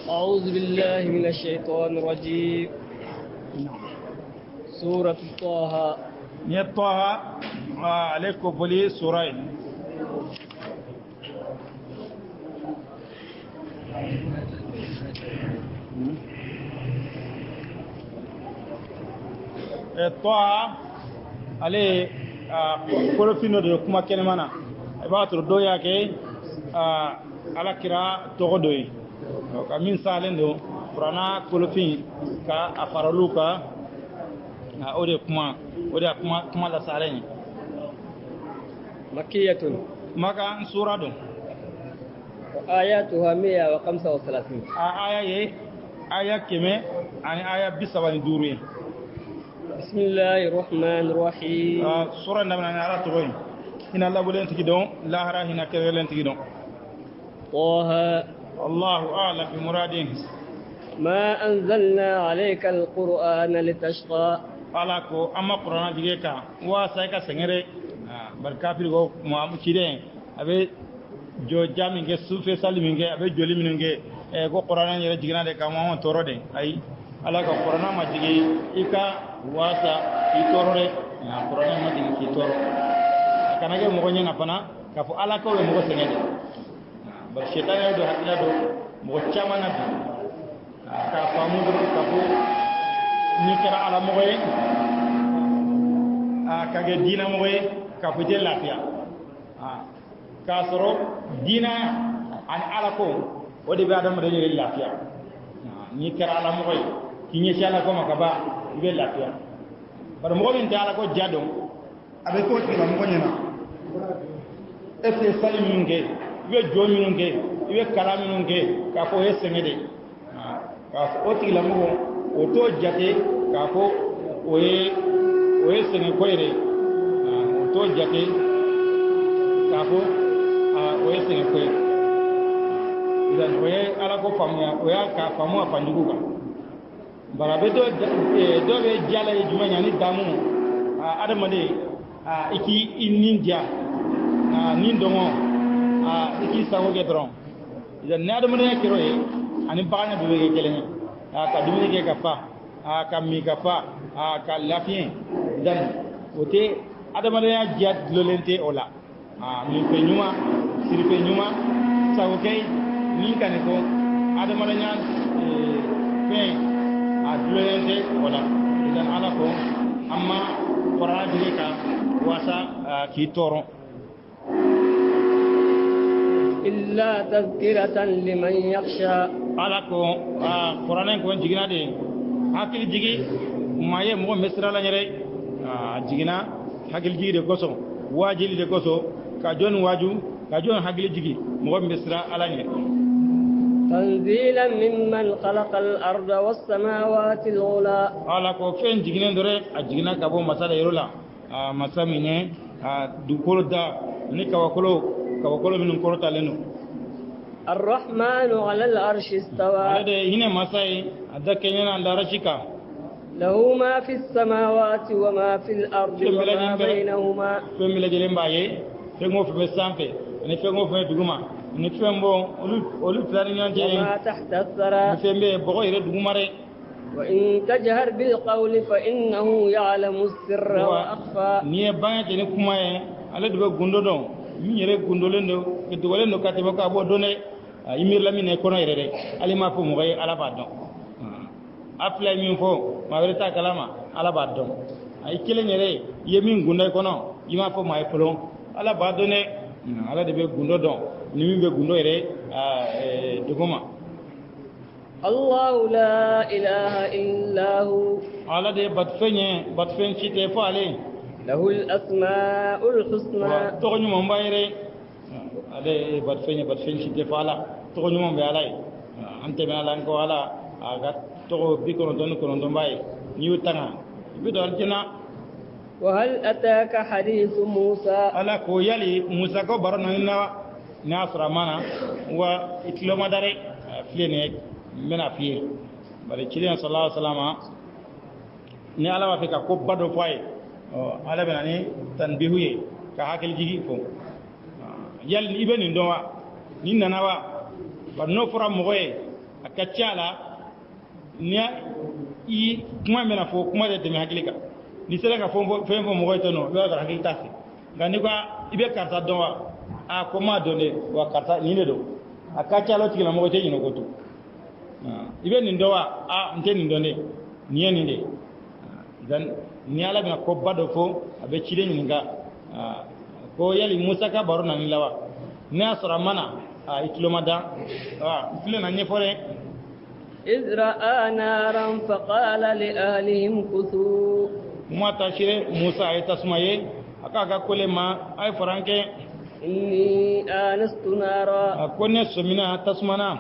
أعوذ بالله من الشيطان الرجيم. سورة طه. طه عليكم بولي سورة طه عليه كل فينو de kuma kelemana ba to do ya ke ala kira to doyi ka min salen do qur'ana kulufin ka afaraluka ode kuma la salen مكية. maka sura do وآياتها 135. aya keme ani aya bisabani duru بسم الله الرحمن الرحيم. sura ndamna ni ara to goyi ina Allah bulen tigi don lahara hina kewelen tigi don طه. الله أعلم بمراده. ما أنزلنا عليك القرآن لتشقى. alako amma qur'ana dige ka wa sai ka sengere bar kafir go mo kide abe jo jami ge sufe salimi ge abe joli minunge go qur'ana yere jigina de ka mo torode ai alaka qur'ana ma dige ika wasa i torore qur'ana ma dige ki toro kana ge mo gonya na pana ka fu alaka we mo sengede bar shaytan do hakila do mo chama na bi ka famu do ka fu ni kera ala mogoye kage dina mogoye ka fuje lafiya ka soro dina an ala ko o de be adam de yere lafiya ni kera ala mogoye kinye shala ko makaba be lafiya bar mogo min ta ala ko jadon abe ko ti mo nyana e fe salim nge be jomi nge be kalami nge ka ko esengede ka o ti la mogo o to jate ka ko oye senge koyre o to jate ka ko oye senge koyre idan oye ala ko famuya oya ka famu apanjugu ka barabe do be jala e juma nyani damu adamade iki ninja nin dongo iki sawo ge dron idan ne adamade kiroye ani baana be ge kelene ka dumini ke kafa ka mi kafa ka lafien dan ote adamade ya jat lolente ola mi pe nyuma siri pe nyuma sawo kay ni kane ko adamade nya pe lolente ola dan ala ko amma qur'an dire ka wasa ki toro إلا تذكرة لمن يخشى. ala ko qur'an ko jigina de hakil jigi maye mo mesra la nyere jigina hakil jigi de koso wajili de koso ka jon waju ka jon hakil jigi mo mesra ala nyere تنزيلا ممن خلق الأرض والسماوات العلى. ala ko fen jigina dore jigina ka bo masala yola masamine du koloda ni kawakolo minun korota lenu الرحمن على العرش استوى. هذا هنا مساي هذا كيننا عند رشيكا له ما في السماوات وما في الأرض وما بينهما. فملا جلهم باي فمو في بسامبي أنا فمو في دعوما أنا فمو أولو فلاني عندي وما تحت الثرى. فمو بقول دعوما ري. وإن تجهر بالقول فإنه يعلم السر وأخفى. نيه بانية تني كماي على دبوا غندودون ميره غندولندو كتولندو كاتبوا كابو دوني imir la mine kono yere ali ma fo mo gay ala badon afla min fo ma werta kalama ala badon ay kile nyere yemin gunda kono yima fo ma fulon ala badone ala de be gundo don ni min be gundo yere duguma الله لا إله إلا هو. ala de batfen chite fo ale له الأسماء الحسنى. to nyum mbayre ale batfen chite fo ala to nyum be ala ante me ala ko ala aga to bi kono don bay ni utanga bi do aljina. وهل أتاك حديث موسى. ala ko yali musa ko barno inna ni asra mana wa itloma dare fiene mena fie bare kilian sallallahu alaihi wasallam ni ala wa fika ko bado fay ala bena ni tanbihuye ka hakil jigi ko yal ni beni ndo wa ni nana wa ba no fura moye akachala nya I kuma mena fo kuma de temi hakilika ni sera ka fo fo moye to no do ga hakilita fi ngani ko ibe karta don wa a koma donne wa karta ni ne do akachala tigila moye te nyino goto ibe ni ndo wa a nte ni ndone ni ni de dan ni ala na ko bado fo abe chile ni nga ko yali Musa ka baro na ni lawa ni asra mana itlomada ifle na nyefore إذ رأى نارا فقال لأهلهم كثوا mata shire Musa ay tasmaye aka kole ma ay faranke إني آنست نارا konne somina tasmana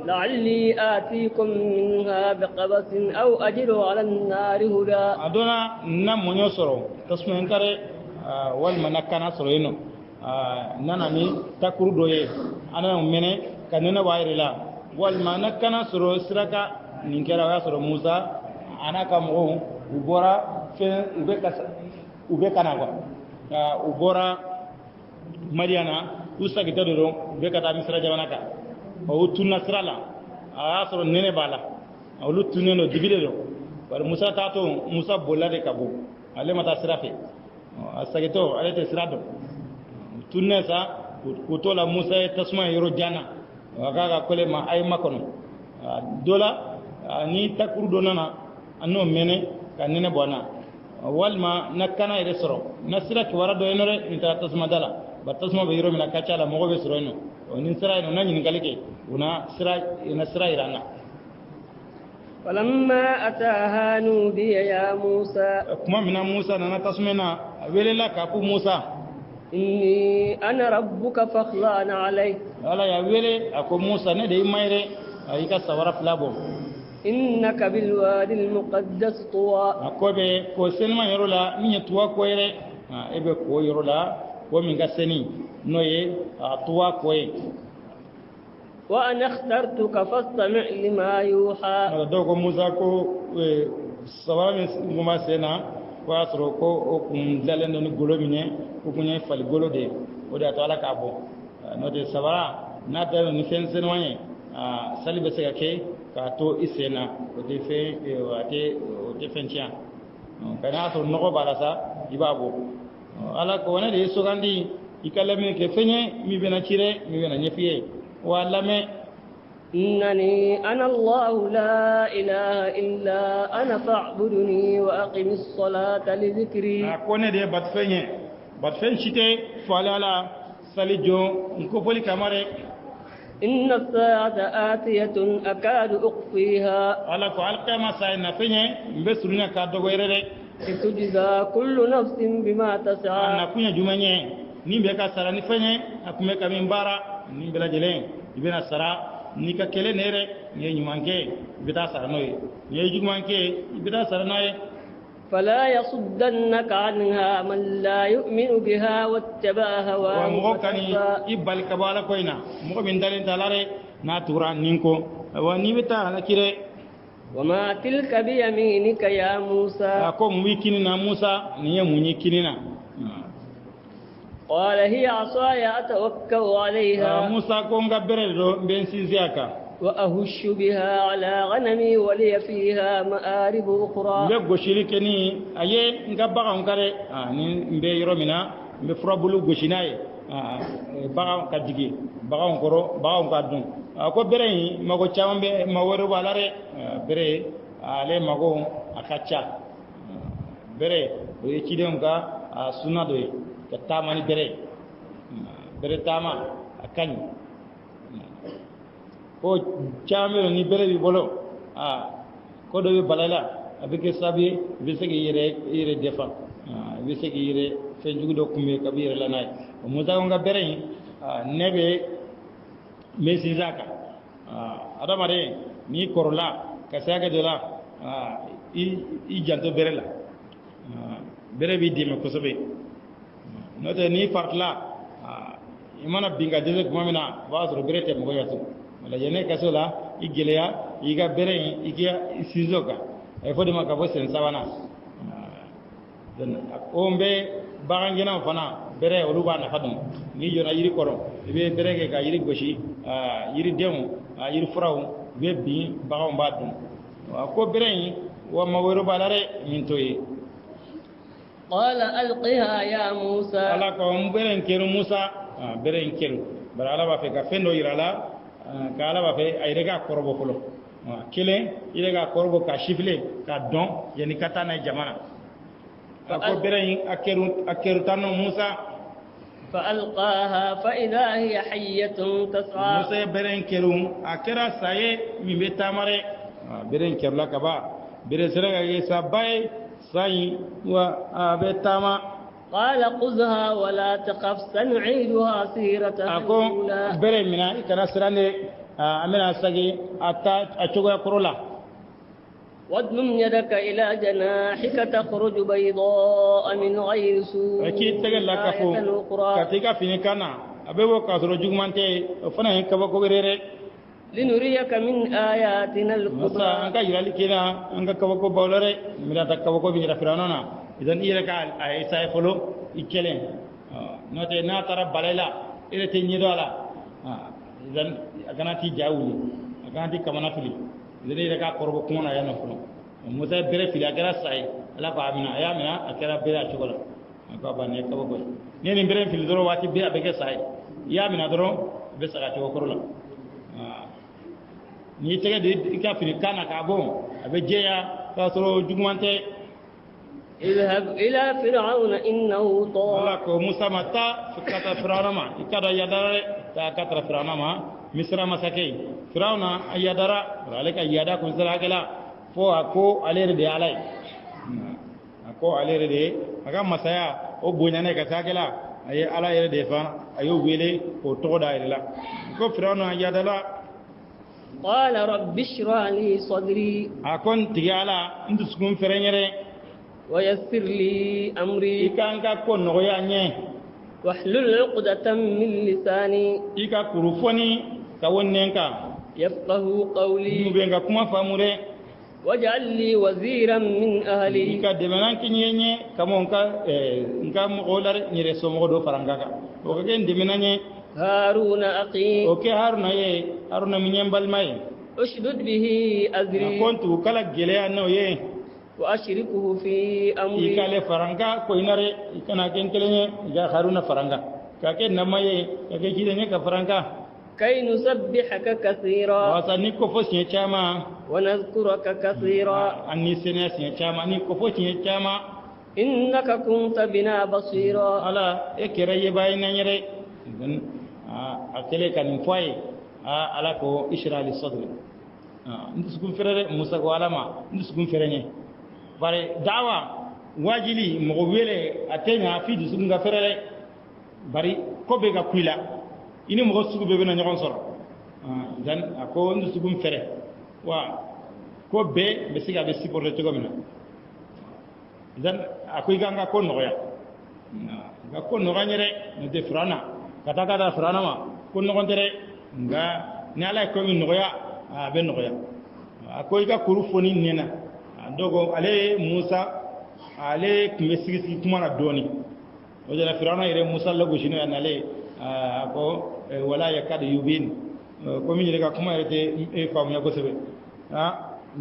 لعلي آتيكم منها بقبس أو أجد على النار هدى adona na monyo soro tasmen kare wal manakana soro eno nana ni takuru doye ana mene kanena wairila wal manakana soro siraka ninkera wa soro Musa ana kamo ubora fe ube kana kwa ubora Mariana usa kitadoro ube kata misra jamanaka o tunna sirala a soro nene bala olu tuneno dibile do bar Musa tato Musa bolade kabo ale mata sirafe asagito ale te sirado tunne sa kutola Musa tasma yoro jana wakaga kole ma ay makono dola ni takuru donana anno mene kanene bona walma nakana ire soro nasira ki wara do enore ni ta tasma dala batasma be yoro mina kachala mogo be soro eno ni sira eno nani ngalike una sira irana فلما أتاها نودي يا موسى كما من موسى نانا تسمينا ويللا كابو موسى إني أنا ربك فاخلعن عليك ala ya wele ako Musa ne de mayre ayika sawara flabo إنك بالوادي المقدس طوى akobe ko senma yorola minya tuwa ko yere ebe ko yorola ko min gaseni noye tuwa ko e وأنا اخترتك فاستمع لما يوحى dogo Musa ko sawara nguma sena ko asro ko o kun dalendo ni golo minye ko kunye fal golo de o da to ala ka bo no de sawara na ta ni sen wanye salibe se ke ka to isena o de fe o de fentia kana to no ko balasa ibabo ala ko wana de so gandi ikalame ke fenye mi bena chire mi bena nyefie walame إنني أنا الله لا إله إلا أنا فاعبدني وأقم الصلاة لذكري akone de batfen chite falala salijo nko poli kamare إن الساعة آتية أكاد أخفيها ala ko alqama sai na fenye mbesurunya ka dogo erere لتجزى كل نفس بما تسعى na kunya jumanye nimbe ka sara ni fenye akume ka mimbara nimbe la jelen ibena sara ni ka kele nere ni nyumanke bita sara noy ni jumanke bita sara noy فلا يصدنك عنها من لا يؤمن بها واتبع هواه ومغوكاني ibal kabala koina mo min dalen talare na turan ninko wani bita na kire وما تلك بيمينك يا موسى ko mu wikini na Musa ni munyi kinina قال هي عصاي أتوكل عليها Musa ko ngabere do ben sinziaka وأهش بها على غنمي ولي فيها مآرب أخرى be goshirike ni aye ngabaka ngare ni mbe yoromina mbe furabulu goshinaye baga kadigi baga ngoro baga ngadun ko bere yi mago chambe maworo balare bere ale mago akacha bere do yikidem ka sunna do ka tamani bere tama akani ko chambe ni bere bi bolo ko do be balala abike sabi bisege yere defa bisege yere fenjugo do kumbe kabire lanay musa nga bere nebe mesi zaka adamare ni korola kasaga de la i janto bere la bere bi dime ko sobe note ni fartla imana binga de ko mamina wasro bere te mo yasu wala yene kasola igeleya iga bere iga sizoka e fodi maka bo sen sawana den ombe bagangena fana bere oluba na fadum ni jona yiri koro be bere ke ka yiri goshi yiri demu yiri furaw be bi bagaw ba dum ko beren wa mawero balare min toyi قال ألقها يا موسى ala ko beren keru musa beren keru bara ala ba fe ka fendo yirala ka ala ba fe ay rega korbo folo kile ile ga korbo ka shifle ka don yani katana jamana ko beren akeru tano musa فألقاها فإذا هي حية تسعى موسى برين كيرو أكرا ساي من بيتامره برين كيرلا كبا برين سرقة يسابي ساي وبيتاما قال خذها ولا تخف سنعيدها سيرتها أكو برين منا كنا سراني أمنا ساقي أتشوغا كرولا واضمم يدك إلى جناحك تخرج بيضاء من غير سوء أكيد تقول لك أخو كاتيكا فيني كانا أبيو كاسرو جوغمانتي فنا هنكبا كوغريري لنريك من آياتنا الكبرى أنك يرالي كنا أنك كبا كوغريري ملا تكبا كوغريري فرانا إذن إيرك أيساي فلو إكلين نوتي ناترى باليلا إلي تنيدو على إذن أكنا تي جاولي أكنا تي كمانا فلي إذن إيرك قربو كمانا يانا فلو موسى بره فيلا كرا ساي ala ko amina ayamina akara bere achogola ko bane ko boy ni bere fil doro wati be abege sai yamina doro be saka to korola ni tege de ka fini kana ka bon abe jeya ka soro jugmante اذهب إلى فرعون إنه طغى ala ko musa mata fikata fir'auna ma ikada yadare ta katra fir'auna ma misra masakei fir'auna ayadara alaka yada kun sala kala fo ako alere de alai ko alere de aga masaya o bonyane ka sakela ay ala yere de fa ayo wele ko to da ila ko fir'auna yadala qala rabbi shrah li sadri akon tigala ndus kum ferenyere wa yassir li amri ikanka ko no ya nye wahlul 'uqdatan min lisani ika kurufoni ka wonnenka yafqahu qawli mubenga kuma famure waj'al li waziran min ahli ka demenan kinyenye kamon ka ngam golar nyire somo do farangaka o ka gen demenanye haruna aqi o ke haruna minyembal mai ushdud bihi azri kontu kala gele anno ye wa ashrikuhu fi amri ikale faranga ko inare ikana ken kelenye ga haruna faranga ka ke namaye ka ke kidenye ka faranga كي نسبحك كثيرا وصني كفوسي چاما ونذكرك كثيرا اني سناسي چاما اني كفوسي چاما انك كنت بنا بصيرا ala ekere bayina nyere akele kan foy ala ko ishra li sadri ndus kum ferere musa ko alama ndus kum ferenye bare dawa wajili mo wele atenya fi dus nga ferere bari ko be ga kuila ini mo sugu be na nyagon soro dan ako ndu sugum fere wa ko be siga be supporter to gomina dan ako iganga ko noya ga ko no ganyere ne de frana kata frana ma ko no gondere nga ne ala ko mi noya be noya ako iga kuru foni nena dogo ale musa ale kumesigi kuma na doni o jela frana ire musa logo shino anale ako wala yakad yubin ko mi rega kuma rete e fam ya ko sebe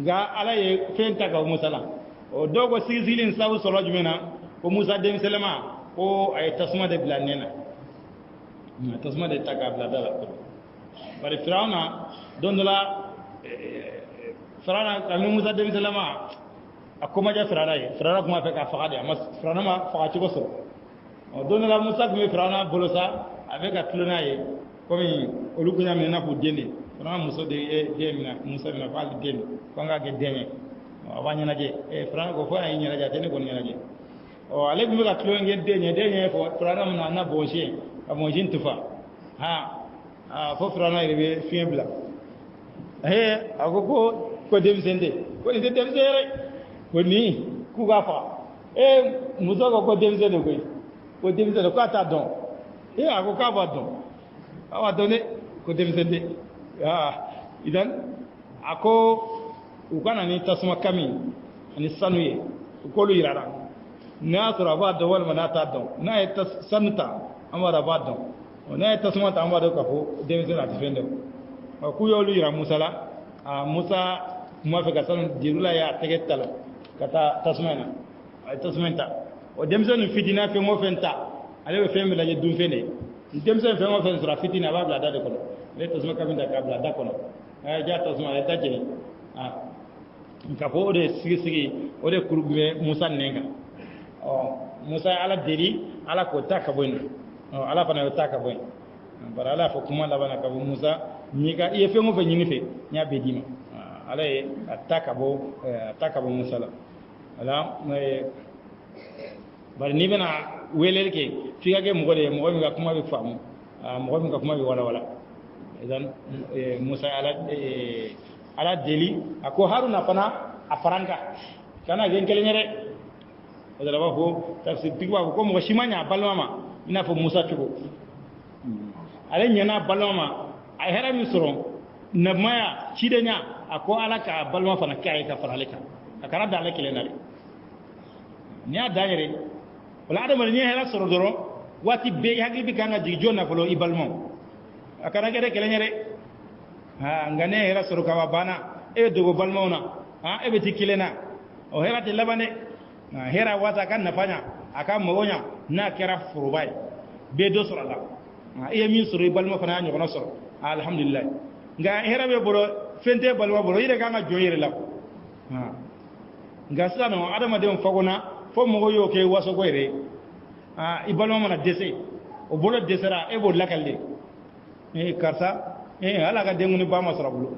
ga ala ye fenta ka musala o dogo sizilin sabu solo jumena ko musa dem selema ko ay tasma de blanena tasma de taka bladala bari firana dondola firana kami musa dem selema akoma ja firana ye firana kuma fe ka faade amma firana ma faati ko so o dondola musa kuma firana bolosa avec la clonaye comme olu ko nyamne na ko dende vraiment muso de demina musa na fa dende ko nga ge deme awanya naje fran ko fa ay nyana jate ne ko nyana je o ale bi la clone ge denye fo fran na bonje a bonje tufa fo fran ay be fiembla agogo ko dem sende ko ni dem sere ko ni ku ga fa muso ko dem sende ko dem sende ko ata don ako kaba don awa done ko demsende idan ako ukana ni tasma kami ani sanuye ko lu irara na sura ba do wal manata don na sanuta amara ba don on a tasuma tamba do kafo demse na tifende ku yolu yira Musa la Musa mo fe ka san dirula ya tegetal kata tasmana ay tasmenta o demse no fitina fe mo fenta ale be fembe la je dum fene demse fe mo fen sura fitina ba bla dade ko le tasma kabinda ka bla da ko ay ja tasma ay tajeni kafo de sigi o de kurugme Musa nenga Musa ala deli ala ko takaboy ala fana yo takaboy bara ala fo kuma la bana ka Musa ni ka ye fe mo fe nyini fe nya be dima ala ye atakabo Musa la ala bari ni bena welel ke figa ke mo de mo mi ka kuma be famu mo mi ka kuma be wala idan Musa ala deli ako Haruna pana afaranga kana gen kele nyere odala ba ko tafsir tigwa ko mo shimanya balmama ina fo Musa tugo ale nyana balmama ay hera mi soro na maya chidenya ako ala ka balma fana kai ka faraleka akara dale kele nare nya daire wala adam ni hera soro doro wati be hagi bi kanga jigi jonna folo ibalmo akara gere kele nyere ngane hera soro ka bana e dogo balmo na e be tikilena o hera te labane hera wata kan nafanya aka mogonya na kera furubai be do soro la e mi soro ibalmo fana nyo kono soro alhamdulillah nga hera be boro fente balwa boro yire kanga joyire la nga sano adama de fagona fo mo yo ke waso goire ibalma mana dese o bolo desera e bo lakalde karsa ala ga denguni ba masrabulu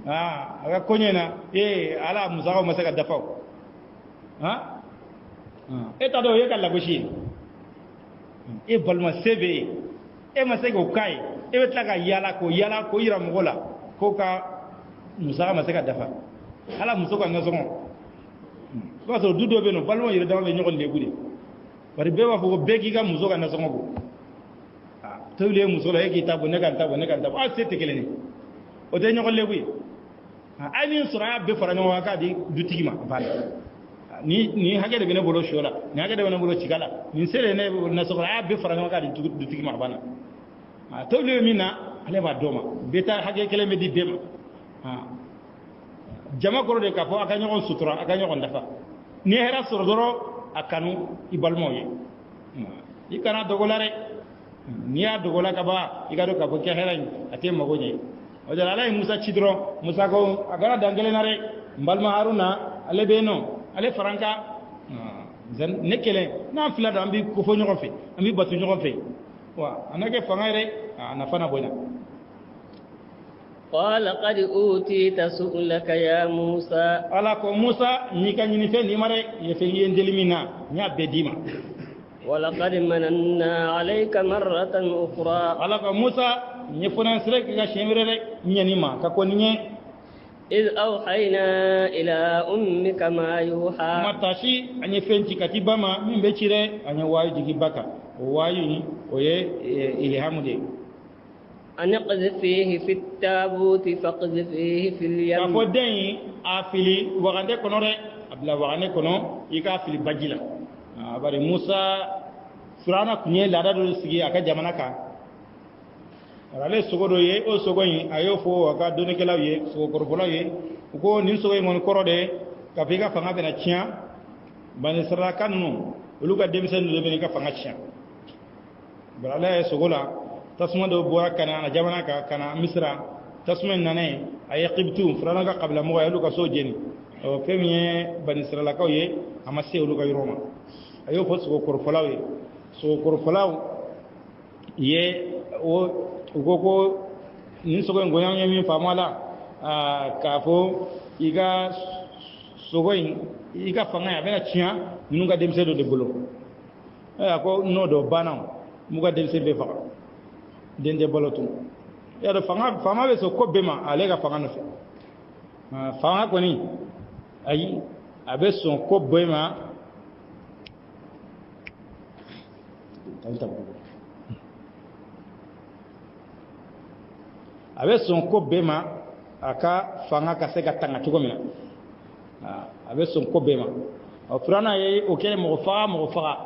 aga konyena ala musago masaka dafaw eta do yekalla goshi balma sebe masego kai betlaga yala ko ira mogola ko ka musaga masaka dafa ala musoko ngazongo ko so dudo be no balmo yire dawa be nyogol lebude bari be wa fo begi ga musoga na songo go tawle musola yeki tabo ne kan tabo sete keleni o de nyogol lebuy ani sura be fara no waka di dutigima bal ni hage de bene bolo shola ni hage de bene bolo cigala ni sele ne na sura be fara no waka di dutigima bana tawle mina ale ba doma beta hage kele me di bema jama goro de kafo aka nyogon sutura aka nyogon dafa ni hera soro doro akanu ibalmo ye ikana dogolare ni ya dogola kaba igado kafo ke hera ate magonye o dara lay Musa chidro Musa ko agara dangele nare mbalma Haruna ale beno ale faranka zan nekele na fila da ambi ko fo nyogon fe ambi batu nyogon fe wa anake fangare na fana boina قال قد أوتيت سؤلك يا موسى ala ko Musa ni kan ni fe ni mare ye fe yendeli mina nya bedima ولقد مننا عليك مرة أخرى ala ko Musa ni funan sire ga shemire nyani ma ka ko ni إذ أوحينا إلى أمك ما يوحى matashi anye fenti katibama mimbe chire anye wayu jigi baka wayu ni oye ilhamude أن اقذفيه في التابوت فاقذفيه في اليم kafo den afili wagande kono re abla wagane kono ika afili bajila bari Musa surana kunye lada do sigi aka jamana ka rale sogodo ye o sogoyi ayo fo aka doni kala ye so korbola ye ko nin sogoyi mon korode ka figa fanga bena tia bani sara kanu uluga demsen do beni ka fanga tia barale sogola tasma do bora kana na jamana ka kana misra tasma nane ay qibtu frana ka qabla mo yalu ka sojeni o femie bani sra la kawye amase ulu ka roma ayo fo so korfolaw ye o gogo nin so ngo nyam mi famala ka fo iga sogoyin iga fanga ya bena chia nunga demse do de bolo ko no do banam muga demse be fa dende bolotu ya do fanga be so ko bema alega fanga no fanga ko ni ayi abe so ko bema abe so ko bema aka fanga ka se ka tanga tugo mina abe so ko bema o frana ye o kele mo faga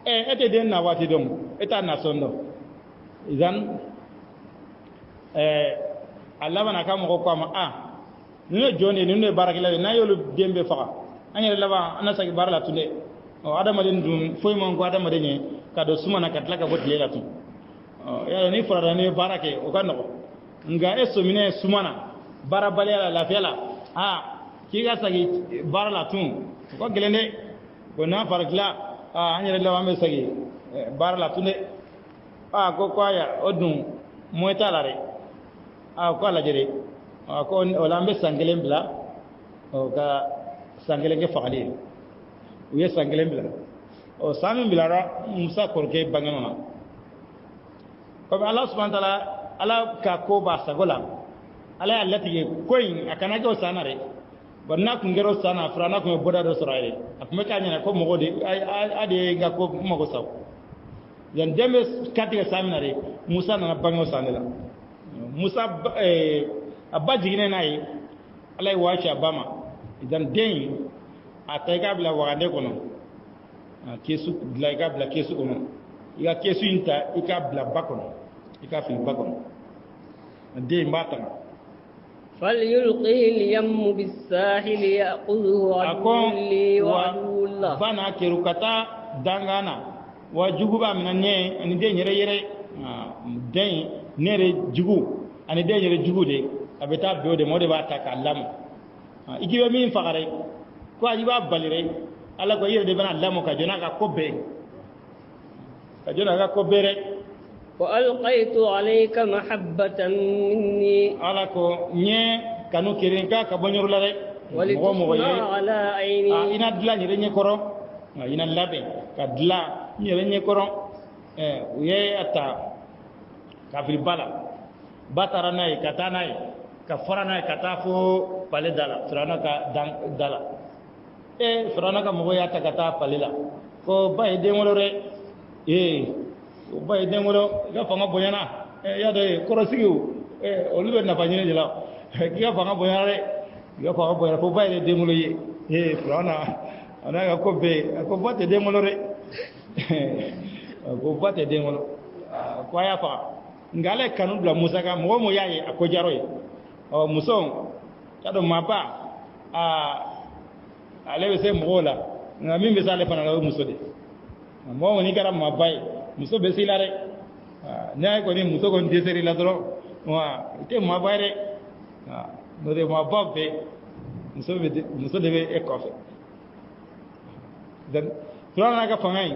ete den na wati dom eta na sondo idan Allah bana ka mo ko ma nune joni nune barakila na yolu dembe faga anya laba ana sagi barala tunde o adama den dum foy mon ko adama den ka do sumana ka tlaka bot lela tu ya ni fara ni barake o kan no nga eso mine sumana bara balela la fela ki ga sagi barala tun ko gelende ko na farakila anya laba me sagi barala tunde ko kwaya odun moita lare ko la jere ko olambe sangelen bla o ka sangelen ke fagali u ye sangelen bla o samin bilara musa korke bangana ko Allah subhanahu wa ta'ala ala ka ko ba sagola ala allati koyin akana go sanare banna kun gero sana frana kun boda do soraire akme kanya ko mogo de ade ga ko mogo saw yan dembe katiga saminare musa na bango sanela musa abba jigine nayi alay wacha bama idan den atayga bla wande kono kesu bla ga bla kesu kono iga kesu inta ikabla bakono ikafil bakono den batana فليلقه اليم بالساحل يأخذه عدو لي وعدو الله bana kerukata dangana wajuguba minanye ani den yere yere den nere jugu ani den yere jugu de abeta biode mode ba taka lam igibe min fagare ko ajiba balire ala ko yire de bana lamo ka jona ka kobbe ka jona ka kobere wa alqaytu alayka mahabbatan minni ala ko nye kanu kirinka ka bonyoru la rek mo mo ala ayni ina dla ni renye koro ina labe ka dla ni renye koro uye ata ka fil bala batara nay katanay ka forana kata fo pale dala surana ka dala surana ka mo ya ta kata pale la ko bay de ngolore o bay de ngolo ga fanga boyana ya de korosigu olube na fanyene dila ga fanga boyana re ga fanga boyana fo bay de ngolo ye surana ana ga ko be ko bote de ngolore ko bote de ngolo ko ya fa ngale kanu bla musa ka mo mo yaye akojaro ye o muson kado maba ale se mola na mimi sale pana la muso de mo ni kara mabai muso be silare na ko ni muso ko ndeseri la dro wa te mabai re no de mababe muso de be ekofe dan turana ka fangai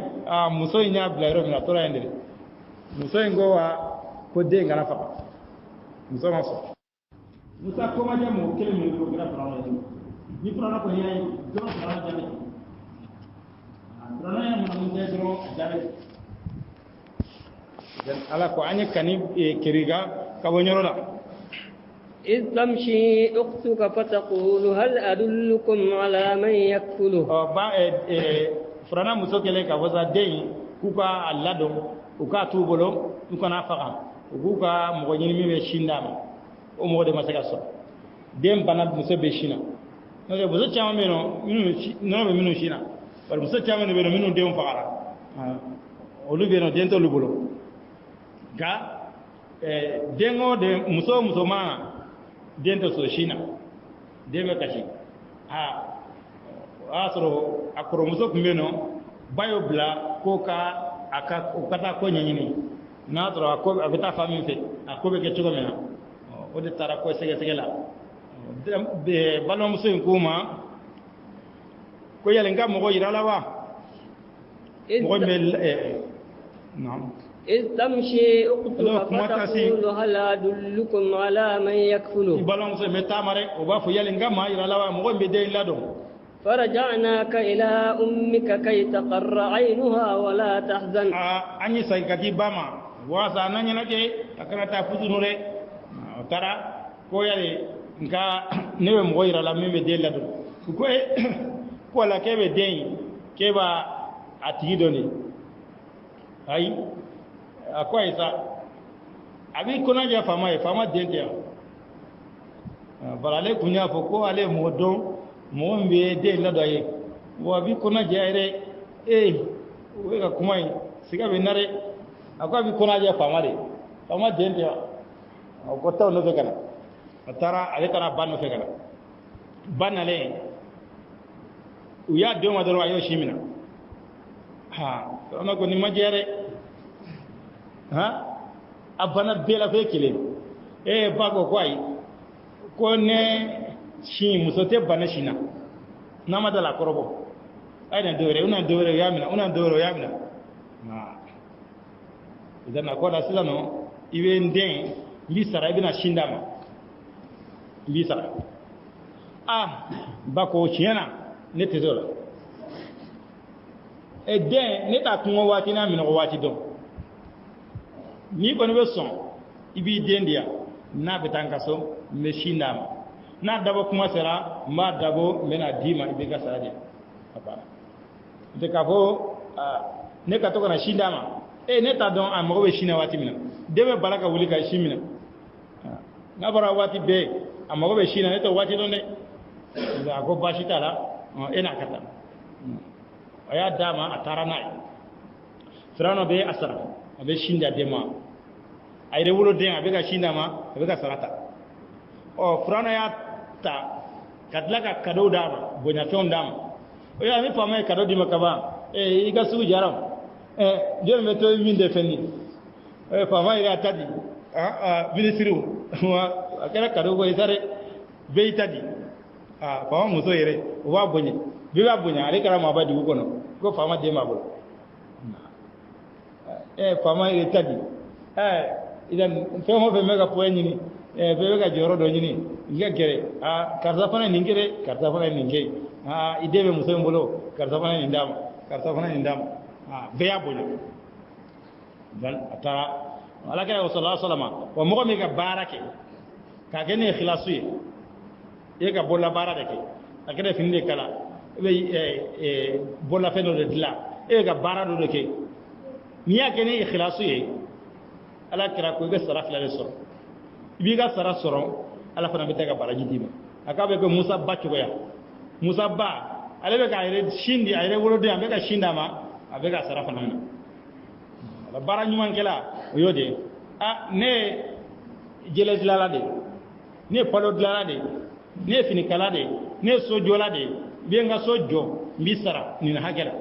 muso nya blaro na tora ende muso ngo wa ko de ngana fa muso ma so musa ko ma jamu kele mi ko gra prana ni prana ko yayi do prana jabe prana ya mo de do jabe dan ala ko anya kani kiriga ka wonyoro la إذ تمشي أختك فتقول هل أدلكم على من يكفله frana muso kele ka waza dei kuka allado uka tubolo uka na faga uka mo nyini mi be shindama o mo de masaka so dem bana muso be shina no de muso chama meno no be mino shina par muso chama ne be mino dem faga o lu be no dento lu bolo ga dengo de muso ma dento so shina debe kashi asoro akoro muso kumbeno bayo bla koka aka ukata ko nyanyini na toro ko abita fami fe akobe ke chugo mena o de tara ko sege sege la be balo muso kuma ko yale ngam mo yira la wa mo mel nam إذ تمشي أختك فتقول هل أدلكم على من يكفله balon se metamare o ba fu yale ngam ma yira la wa mo be de la do فرجعناك إلى أمك كي تقر عينها ولا تحزن أني سيكتي باما واسا ناني نكي أكنا تفوز نوري ترى كويا نكا نيو مغير لا ميمي دي لدو كوي كولا كيبي دي كيبا أتيدوني أي أكوي سا أبي كنا جا فما دينتيا balale kunya foko ale modon mo mbe de la doye wa bi kona jaire we ka kumai siga be nare akwa bi kona ja famare fama den de o ko taw no fe kana atara ale kana ban no fe kana banale u ya de ma doro ayo shimina ha ona ko ni majere ha abana bela fe kile bago kwai ko ne shi musote bana shina nama dala korobo aina dore una dore yamina na idan akoda silano ibe nden lisara ibina shindama lisara bako chiena ne tezola den ne ta kunwo wati na mino wati don ni bonu be son ibi dendia na betanga so me shindama na dabo kuma sera ma dabo mena dima ibe ga saraje apa de kafo ne ka to kana shindama ne ta don amro be shina wati mina debe baraka wuli ka shimina na bara wati be amro be shina ne to wati don ne da go bashi tala ina kata aya dama atara nai frano be asara abe shinda dema ayre wulo den abe ga shinda ma abe ga sarata frano ya ta kadlaka kado dama bonya ton dama o ya mi fama kado di makaba iga su jaram jor meto winde fenni fama ira tadi ministru wa akara kado go isare be tadi fama muso yere wa bonye bi ba bonya ale kara ma ba di ko no ko fama de ma bolo fama ira tadi idan fama be mega poeni ni be ga joro do nyini nge gere karza fana ningere karza fana ninge idebe muso mbolo karza fana nindam be ya bonyo dan ata ala kala sallallahu alaihi wasallam wa mo mi ga barake ka gene ikhlasu ye ga bolla barade ke akede finde kala be bolla feno de dila ga barado de ke niya gene ikhlasu ye ala kira ko ga saraf la so ibi ga sara soro ala fana be taga baraji dima akabe ko Musa baccu ya Musa ba ale be ga ayre shindi ayre wolo de ambe ga shinda ma abe ga sara fana la bara nyuman kala yode ne jele dilala de ne palo dilala de ne fini kala de ne sojo la de be nga sojo misara ni hagela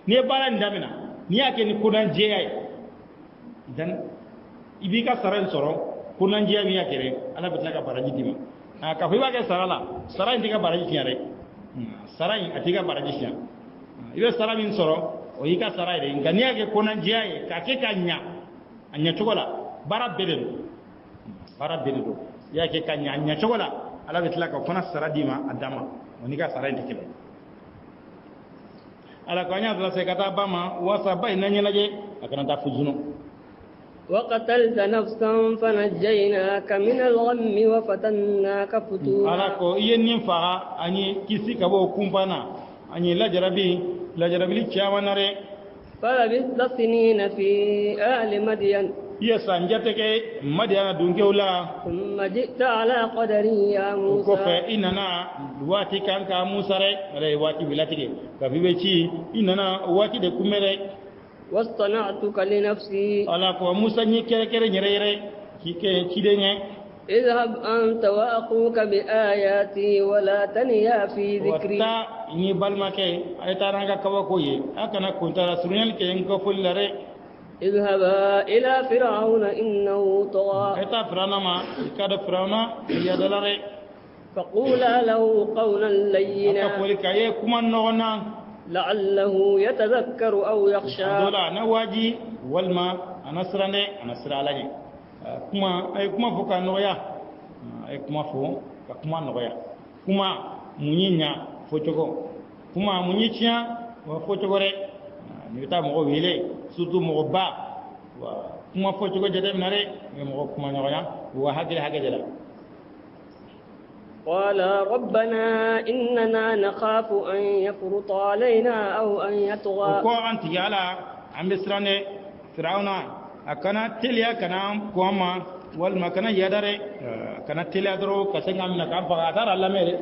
ne bara ndamina ni yake ni kunan jeyay dan ibi ga sara soro kunan jiya mi yakere ala bitla ka baraji dima ka fiwa ke sarala sara indiga baraji tiare sara atiga baraji tia ibe sara min soro o yika sara ide ngania ke kunan jiya e ka ke kanya anya chokola bara bededo yake kanya anya chokola ala bitla ka kuna sara dima adama onika sara indikebe ala kanya dala se kata bama wasa bai nanyelaje akana ta fuzuno وقتلت نفسا فنجيناك من الغم وفتناك فتونا ala ko yennin fa ani kisi kabo kumpana ani la jarabi li chawanare فلبثت سنين في آل مدين sanjate ke madiana dungewla ثم جئت على قدري يا موسى ko fe inana wati kanka Musa re re wati bilatike ka bibechi inana wati de kumere واصطنعتك لنفسي ala ko Musa ni kere nyere kike kidenye اذهب أنت وأخوك بآياتي ولا تنيا في ذكري wata ni balmake ay taranga kawa koye akana kuntara sunyal ke enko fullare اذهبا إلى فرعون إنه طغى eta franama kada frana ya dalare فقولا له قولا لينا akapoli kaye kuma nona لعله يتذكر أو يخشى dola na waji walma anasralani kuma fuka noya kuma fu ka kuma noya kuma munyinya fotogo kuma munyicha wa fotogore ni ta mo wele surtout mo ba kuma fotogo jade nare mo kuma noya wa hagele قال ربنا إننا نخاف أن يفرط علينا أو أن يطغى ko anti yala ambisrane fir'auna akana tilia kana koma wal makana yadare kana tilia dro kasenga mina ka faga tara la mere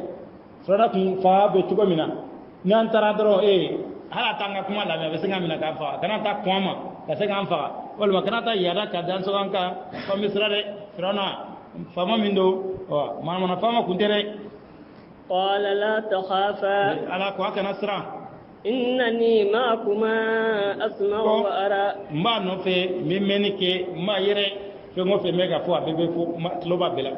sura kun fa be tugo mina nan tara dro hala tanga kuma la me kasenga mina ka faga kana ta koma kasenga am faga wal makanata yada ka dan so anka fa misra de firana fama mindo mana fama kuntere qala la takhafa ala ko aka nasra innani ma'akuma asma'u wa ara ma no fe memenike ma yere fe ngo fe mega fo abebe fo loba bela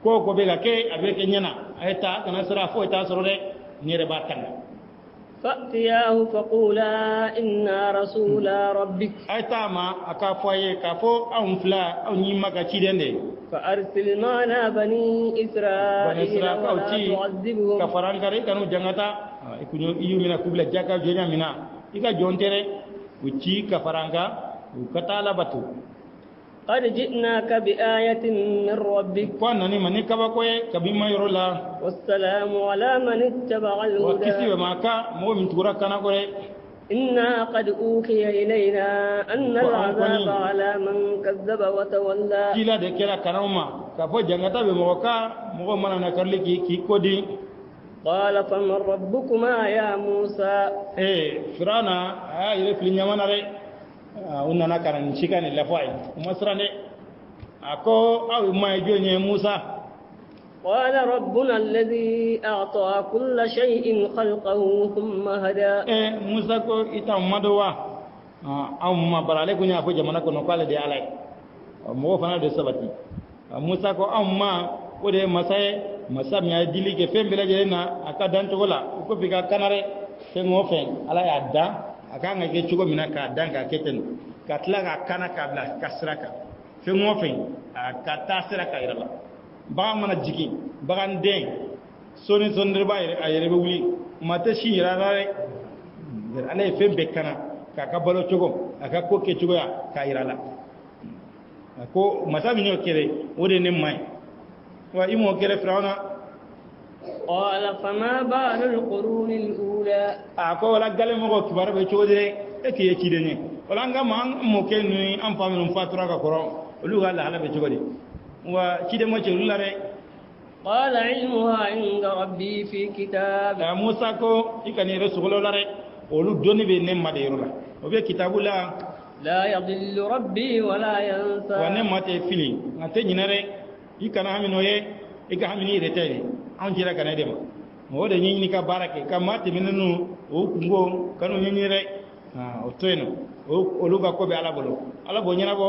ko be ga ke abeke nyana ayta kana sira fo ta soro de nyere batanga فأتياه فقولا إنا رسول ربك أيتا ما أكافوي كافو أو مفلا أو نيما كتيرني فأرسل معنا بني إسرائيل ولا تعذبهم كفران كاري كانوا جنگتا يكونوا إيو منا كوبلا جاكا جينا منا إيكا جونتري وشي كفران كا وكتالا باتو قد جئناك بآية من ربك كوانني مني كباكوي كبيما يرولا والسلام على من اتبع الهدى وكسي وماكا مو من تورا كانا كوري إنا قد أوحي إلينا أن العذاب على من كذب وتولى كلا de kela kanoma كافو جنگتا بموكا مو مانا نكرلي كي كودي قال فمن ربكما يا موسى فرانا يرفل نيامانا ري unana karan shikani lafai umasrane ako au majonye Musa qala rabbuna alladhi a'ta kulla shay'in khalqahu thumma hada Musa ko ita madowa amma barale kunya fo jamana ko no kala de alai mo fana de sabati Musa ko amma ko de masam ya dili ke fembela jerena aka dan togola ko biga kanare se ngofen ala ya da aka nga ke chugo mina ka danga keten ka tlaga kana ka bla kasraka fe ngofen ka tasraka irala ba mana jigi bagan den soni sondre ba ayere be wuli mata shi irala der ale fe be kana ka balo chugo aka ko ke chugo ya ka irala ko mata minyo kere wode ne mai wa imo kere frauna قال فما بال القرون الأولى أكو ولا قال مغو كبار بيشودي إكي يكيدني ولا عندما ممكن أن فامن فاتورا كورم ولو قال هلا بيشودي وكيد ما تقول لره قال علمها عند ربي في كتاب موسى كو إكاني رسول الله لره ولو دوني بينم ما ديرولا وفي كتاب لا يضل ربي ولا ينسى ونم ما تفيلي نتيجة نره إكانا هم نويه إكانا هم نيرتاي an jira kana dem mo de nyini ka barake ka mate minanu o kungo kanu nyini re o toyno o luga ko be ala bo nyina bo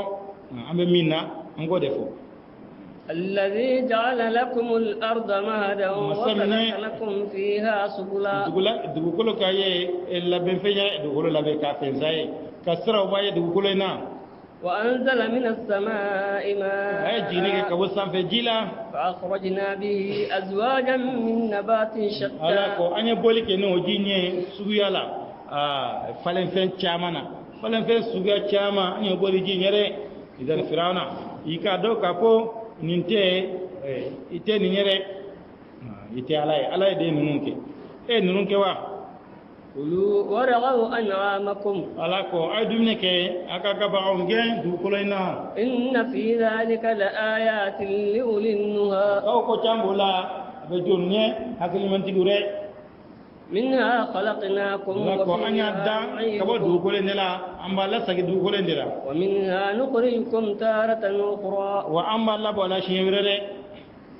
ambe minna ngo defo الذي جعل لكم الأرض مهدا وسلك لكم فيها سبلا دغولو كاي الا بنفيا دغولو لا بكافين زاي كسروا باي دغولنا وأنزل من السماء ماء فأخرجنا به أزواجا من نبات شتى ألاكو أني بولي كنو جيني سويالا فلن فين تشامانا فلن فين سويا تشاما أني بولي جيني ري إذا فراونا يكا دو كاكو ننتي إتي نيري إتي علاي دي ننونكي ننونكي وا كلوا ورعوا أنعامكم ألاكو أدمنك أكاكبعون جين دوكولينا إن في ذلك لآيات لأولي النهى أو كتامبولا بجوني أكل من تقولي منها خلقناكم ومنها نخرجكم تارة أخرى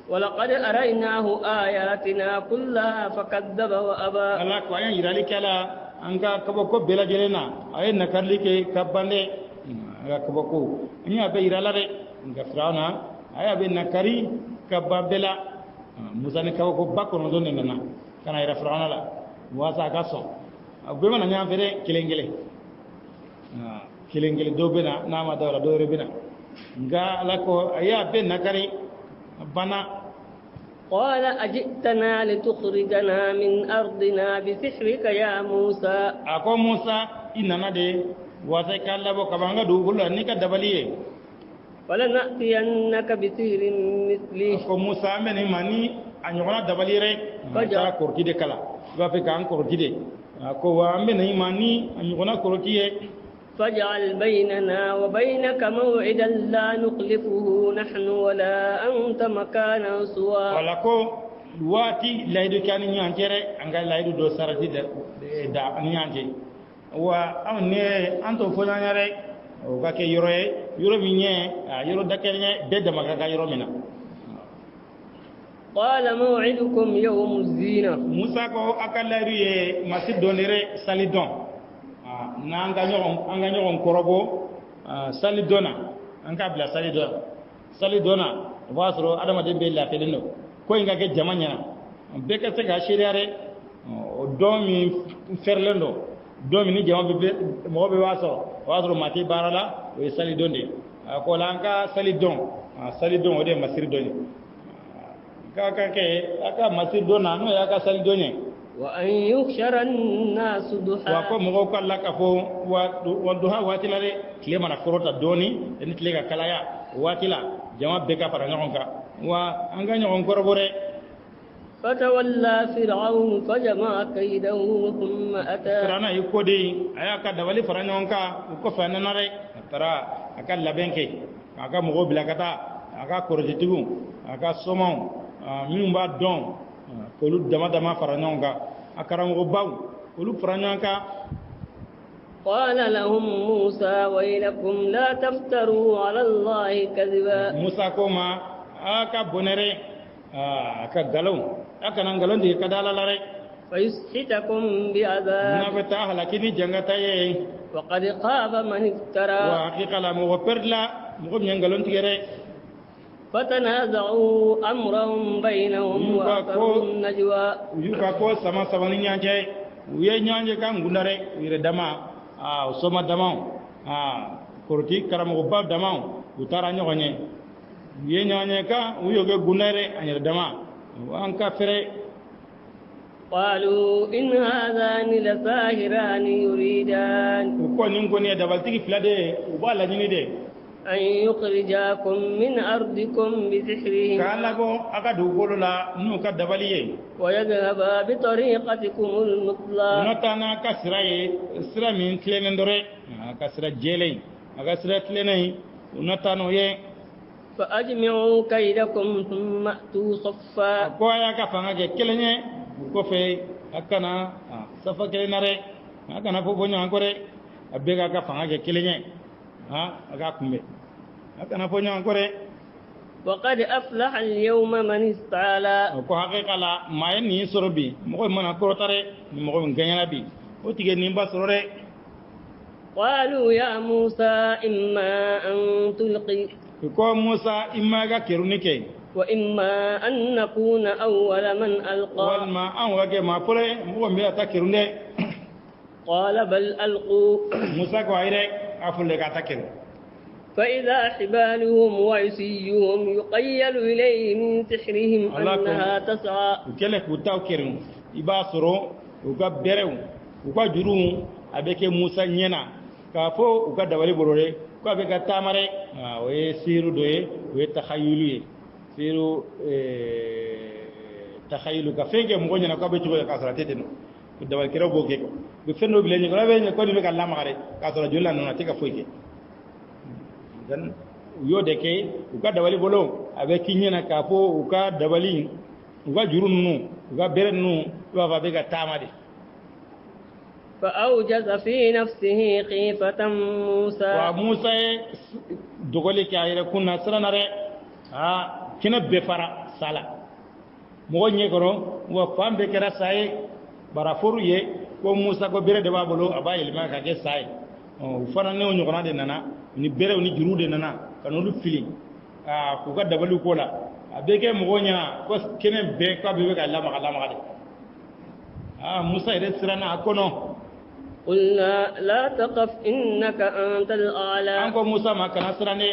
ولقد أريناه آياتنا كلها فكذب وأبى الله كوين يرالك لا أنك كبوكو بلا جلنا أي نكرلك كبانة كبوكو إني أبي يرالله غفرانا أي أبي نكري كبابلا موسى نكبوكو باكو نزوننا كنا يرفرانا لا موسى كاسو أبي ما نيا فيري كيلينجلي دوبنا ناما دورا دوربنا غا لكو أي أبي نكري بنا قال أجئتنا لتخرجنا من أرضنا بسحرك يا موسى أكو موسى إننا دي واسك الله بكبانغا دوغولا نيكا دبليه فلنأتينك بسحر مثله أكو موسى مني ماني أنيونا دبليه فجاء كورتي دي كلا وافي كان كورتي دي أكو وامني ماني أنيونا كورتي فاجعل بيننا وبينك موعدا لا نخلفه نحن ولا أنت مكانا سوى ولكو واتي لايدو كان نيانجري انغا لايدو دو سارتي دا نيانجي و امني انتو فنانيري o ga ke yoro minye yoro dakelnya de dama ga yoro mina qala maw'idukum yawm az-zina Musa ko akalaru ye masidonere salidon na anga nyogon korobo salidona anga bla salidona wasro adama de bella felino ko inga ke jamanya be ka se ga shiriare o domi ferlendo domi ni jama be mo be wasro mati barala o salidonde ko lanka salidon o de masirdoni kaka ke aka masidona no ya ka salidonye wa an yuhshara an-nas duha wa ko mo ko laka fo wa duha watilare kile mana korota doni en kile ka kalaya watila jama be ka fara ngonka wa anga ngon korobore fatawalla fir'aun fajama kaydahu thumma ata firana yikodi aya ka dawali fara ngonka ko fa nanare tara aka labenke aka mo bilakata aka korojitigu aka somon min ba don kolu dama fara ngonka akara mo baw kolu fara ngonka قال لهم موسى ويلكم لا تفتروا على الله كذبا موسى كوما aka bonere aka galon aka nan galon di kadala lare فيسحتكم بعذاب na beta halakini jangata ye وقد خاب من افترى wa haqiqa mo perla mo nyangalon tigere فتنازعوا أمرهم بينهم وأسروا النجوى yuka ko sama ni nyanje uye nyanje kan gundare ire dama soma dama korti karamo ba dama utara nyogonye ye nyanye ka uyoge gundare anyere dama an ka fere قالوا إن هذان لساهران يريدان ko nin ko ne da baltigi flade ubala nyini de أن يخرجاكم من أرضكم بسحرهم kala bo aka du golola nu ka dabaliye ويذهبا بطريقتكم المثلى notana ka siraye sira min tlenen dore ka sira jele aka sira tlenai notano ye فأجمعوا كيدكم ثم أتوا صفا ko ya ka fanga ke kelenye ko fe akana safa kelenare akana fo bonya ankore abega ka fanga ke kelenye aga kumbe akana fo nya ankore وقد أفلح اليوم من استعلى ko haqiqa la mayen ni sorobi mo mana ko tare ni mo nganyala bi o tige ni ba sorore قالوا يا موسى إما أن تلقي ko Musa imma ga kerunike وإما أن نكون أول من ألقى walma an wage ma pore mo me ata kerunde قال بل ألقوا Musa ko ayre afulle ga ta keru فإذا حبالهم وعصيهم يقيل إليه من سحرهم الله أنها تسعى kele ku taw kerun iba soro u ga berew u ga juru abeke Musa nyena ka fo u ga dawali borore ko abeka tamare o e siru doye o e takhayulu ye siru takhayulu ka fenge mo nyena ko be tugo ka sara teteno ku dawal kero bo ke ko be fenno bi lenye ko be ne ko ni be ka lamare ka sara julla no na tika foike dan yode ke u ka dawali bolo abe kinyena ka fo u ka dawali u ga juru nu u ga bere nu wa ba be ka tamade فأوجز في نفسه خيفة موسى وموسى دغولي كايره كنا سرنare kina be fara sala mo nye goro wo fambe kera sai bara foru ye ko Musa ko bere de babolo aba ilma ka ke sai o fana ne onyo kona de nana ni bere ni juru de nana kanolu fili ku ga dabalu ko la abe ke mo nya ko kene be ka be ka lama de Musa ire sirana akono قلنا لا تقف إنك أنت الأعلى أنكو موسى ما كان سراني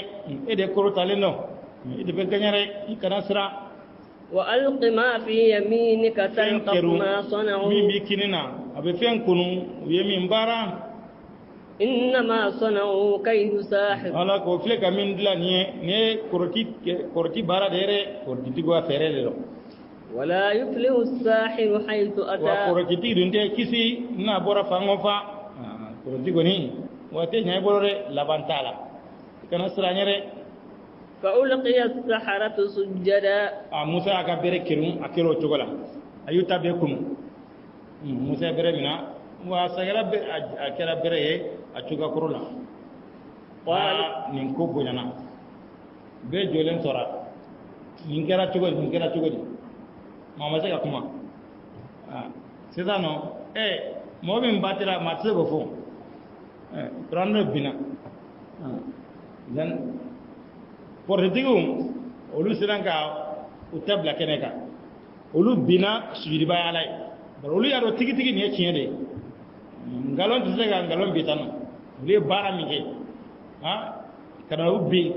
إذا كروت علينا إذا بكنيرة كان سرا وألق ما في يمينك تلقف ما صنعوا مين بيكيننا أبي فين كنوا يمين بارا إنما صنعوا كيد ساحر على كوفلك من دلا نيه كروتي بارا ديره كروتي تقوى فيرلو ولا يفلح الساحر حيث أتى وكروتي دونتي كيسي نابورا فانغوفا كروتي غني واتي نيبوري لابانتالا كان سرانيره فألقي السحرة سجدا موسى أكبر كيرون أكيرو تقولا أيوتا بيكم موسى برمنا واسغلا أكيرا بريه أشوكا كرولا nin ko bonyana be jolen tora nin kera cogodi mama se ka kuma sisano mo min batira ma se go fo prendre bina dan portigu olu siranka u tabla keneka olu bina sujudi bayalay bar olu yaro tigi ni tiende ngalon tisega ngalon bitano olu bara mi ke kana ubbi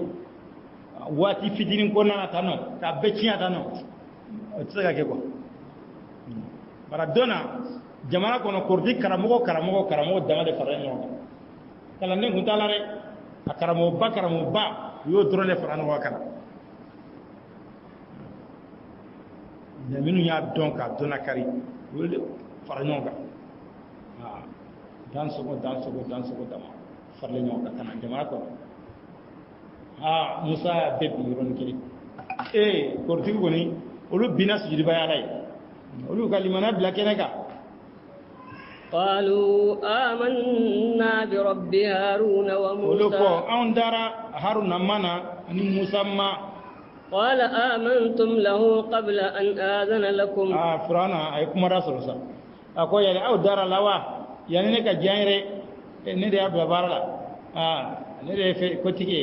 wati fitinin ko nana tano ka becciya tano tisega ke ko bara dona jamana kono kordi karamo dama de farano kala nden ko talare karamo ba yo drone farano wakana ne minu ya don ka dona kari wole farano ga dan sogo dama farano ga kana jamana ko Musa bebi yoron kiri korti ko ni olu bina sujudi bayalay olu kalimana bla keneka قالوا آمنا برب هارون وموسى ولكو أندرا هارون منا أني موسى ما قال آمنتم له قبل أن آذن لكم فرانا أيكم رسول الله أقول يعني أو دارا لوا يعني نك جايرة ندي أبلا بارلا ندي في كتيجي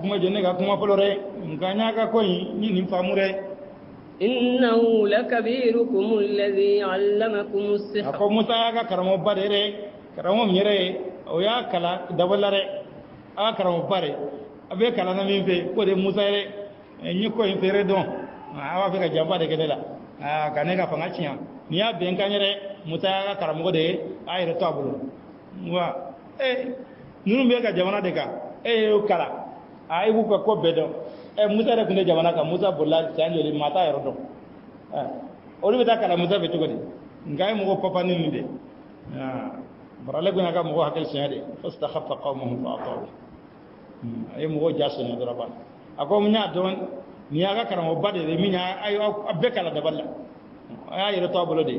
كم جنة كم فلورة مكانيا كوي نفهمه إنه لكبيركم الذي علمكم السحر أكو موسى كرمو باري كرمو ميري أو يا كلا دبلره كرمو باري أبي كلا نمين في كود موسى نيكو ينفرد دون أوا في كجامبا دكتلا كأنك فناشيا نيا بينكانيره موسى كرمو ده أي رتابلو وا نunu beka jamana deka kala ay bu ko bedo Musa da kunde jamana ka Musa bolla sanjo li mata yaro do olu beta kala Musa be tugodi ngai mo papa ni de barale guna ka mo hakal shahade fastakhaffa qawmuhu fa ataw ay mo jasso na dora ban ako munya don ni aga karamo bade de minya ay abbe kala da balla ay yaro to bolo de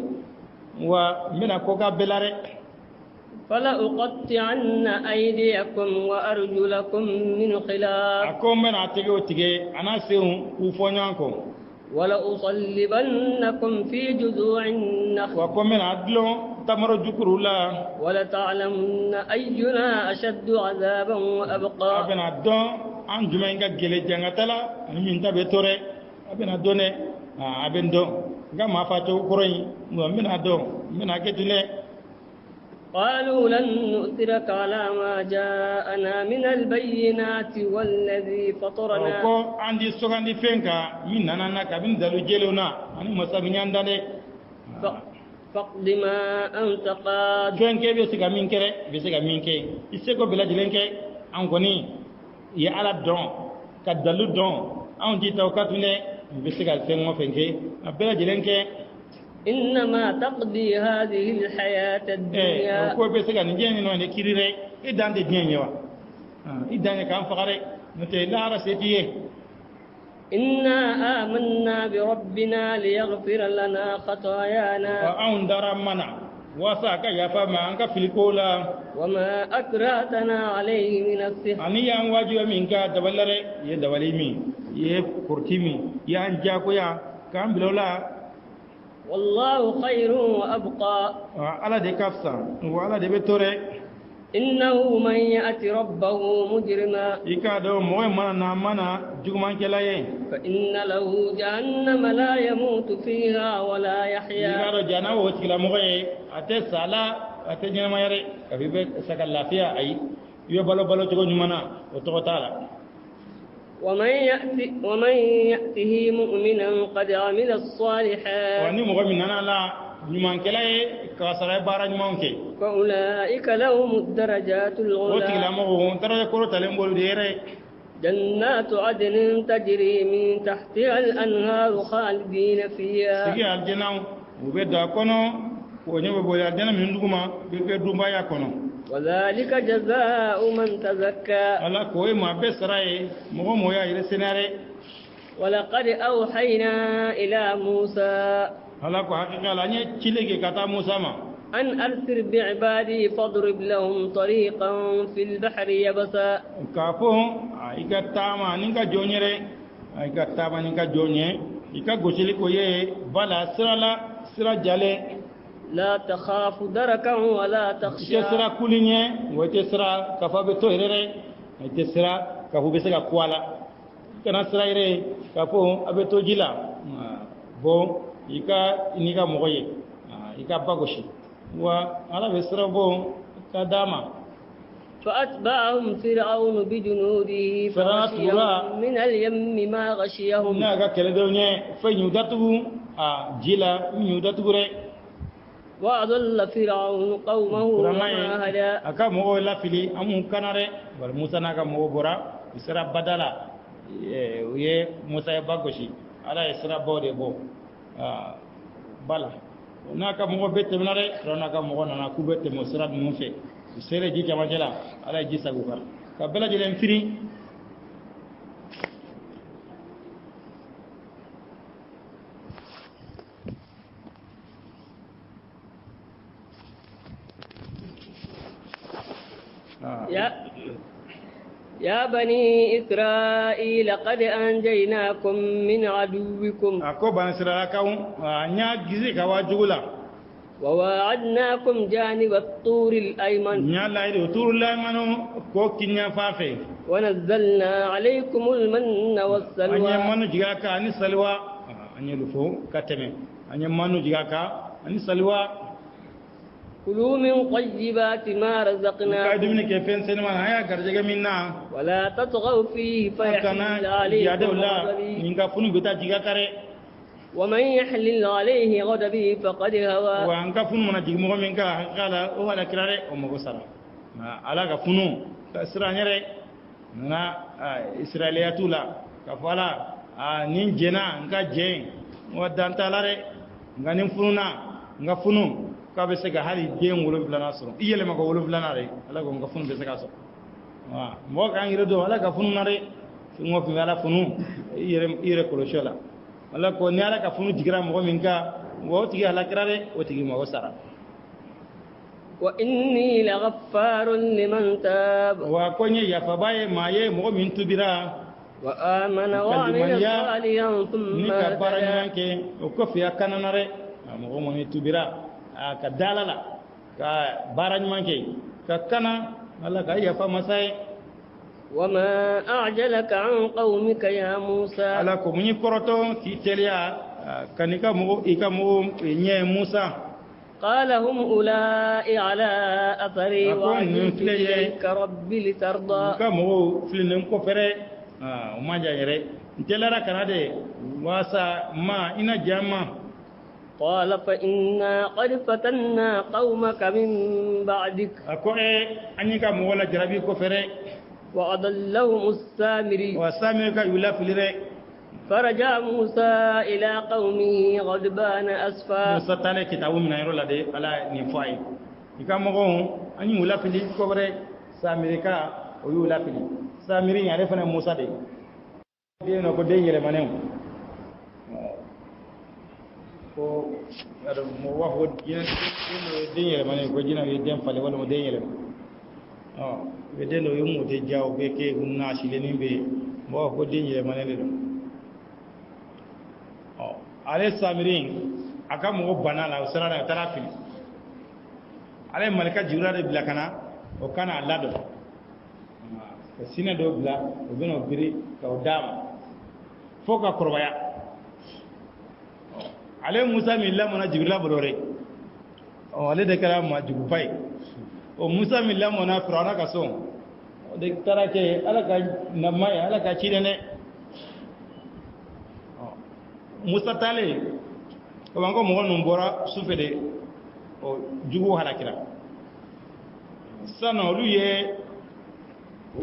wa mina ko ga belare فلأقطعن أيديكم وأرجلكم من خلاف أكون من أتيجي تيجي أنا سيهم وفنيانكم ولأصلبنكم في جذوع النخل وأكون من أدلو تمر جكرولا ولتعلمن أينا أشد عذابا وأبقى أبن أدو أن جمعين كجيل جنگتلا من تبتوري أبن أدوني أبن دو كما فاتو كوري من أدو من أكتله قالوا لن نؤثرك على ما جاءنا من البينات والذي فطرنا ko andi sogandi fenka min nanana kabin dalu jelona ani masabinya ndale faqd ma anta qad fenke be siga min kere be siga min ke isego bela jilenke an goni ya ala don ka dalu don an di tawkatune be siga sengo fenke bela jilenke إنما تقضي هذه الحياة الدنيا ko be sega njenni no ne kirire idande nyenyewa idande kan faqare note lara setiye إنا آمنا بربنا ليغفر لنا خطايانا وأندر منا وساك يفما أنك في الكولا وما أكرهتنا عليه من السحر أني يا واجب منك دبلره يدبلي مي يكرتمي يا أنجاكو يا كم بلولا والله خير وأبقى على دي كافسا وعلى دي بتوري إنه من يأتي ربه مجرما إكادو موي مانا مانا جومان كلاي فإن له جهنم لا يموت فيها ولا يحيا إكادو جانا وشكلا موي أتي سالا أتي جنا ما يري كبيب سكال لافيا أي يبالو بالو تكو نمانا وتكو تالا ومن يأته مؤمنا قد عمل الصالحات واني مؤمنا لا نمان كلاي كاسراي بارا نمان كي فأولئك لهم الدرجات العلى وتكلا مو درجة كرو تلم بول ديري جنات عدن تجري من تحتها الأنهار خالدين فيها سيجي الجنة وبدا كونو ونيو بولا الجنة من دوما بيدو بايا كونو وذلك جزاء من تزكى على كوي ما بسراي مو مويا يرسناري ولقد أوحينا إلى موسى على كو حقيقة لا ني تشيلي كاتا موسى ما أن أرسل بعبادي فاضرب لهم طريقا في البحر يبسا كافو إيكا تاما نيكا جونيري إيكا تاما نيكا جوني إيكا غوشيلي كويه بالا سرا جالي لا تخاف دركا ولا تخشى سرا كولينيه وتسرا كفا بتو هريري تسرا كفو بسكا كوالا كنا سرا هري كفو أبتو جيلا بو إيكا نيكا مويه إيكا باغوشي وعلى بسرا بو كداما فأتبعهم فرعون بجنوده فغشيهم من اليم ما غشيهم ناغا كلدوني فنيوداتو جيلا نيوداتو ري وأضل فرعون قومه وما هدى أكا مو لا فيلي أمو كناري بل موسى ناغا مو بورا إسرا بدلا ويه موسى باغوشي على إسرا بودي بو بلا naka mo bette minare ronaka mo nana ku bette mo sira dum fe sere ji jama jela ala ji sagu ka bela jelen firi يا بني إسرائيل قد أنجيناكم من عدوكم أكو بني إسرائيل كاو نيا جزي كوا جولا وواعدناكم جانب الطور الأيمن نيا لا الطور الأيمن كو كينيا فافي ونزلنا عليكم المن والسلوى أني منو جاكا أني سلوى أني لفو كتمه أني منو جاكا أني سلوى كلوا من طيبات ما رزقناكم ولا تطغوا فيه فيحل عليكم غضبي ومن يحلل عليه غضبي فقد هوى kabe se ga hali den wolo blana so iyele mako wolo blana re ala go ngafun be se ka so wa mo ka ngire do ala ga funu na re ngo fi ala funu ire ko shola ala ko ni ala ka funu digira mo min ka wo tigi ala kirare o tigi mo sara wa inni laghaffarun liman tab wa ko ni ya fa baye maye mo min tubira wa amana wa amila salihan thumma ni ka baranyanke o ko fi akana na re mo mo ni tubira ka dalala ka baraj manke ka kana Allah ka yafa masai wama a'jalaka an qaumika ya Musa ala ko muni koroto ki telia kanika mo ikamu nye Musa qala hum ulai ala athari wa ilayka rabbi litarda kamu filin ko fere o maja yere telara kanade wasa ma ina jamma قال فإنا قد فتنا قومك من بعدك أكو أني كم ولا جربي كفره وأضلهم السامري والسامري كيولا فلره فرجع موسى إلى قومه غضبان أسفا موسى تاني كتابه من يرولا دي على نفاي إكام مغون أني ولا فلي كفره سامري كا ويولا فلي سامري يعرفنا موسى دي دي نكو دي يلمانه ko ada mo wax won yeen deñere mané ko jina wi dem fale wala mo deñere be deno yumu te jaw be ke gunna ci leni be mo wax ko deñere mané le ale samirin aka mo bana la usara na tarafi ale malika jibril de bilakana o kana lado ko sina do bla o beno biri ka dama foka korbaya ale Musa min lamona Jibrila bolore o ale de kala ma jugupai o Musa min lamona Fir'auna ka so o de tarake ala ka namai ala ka chirene Musa tale ko bango mo non bora sufede o jugu halakira sano lu ye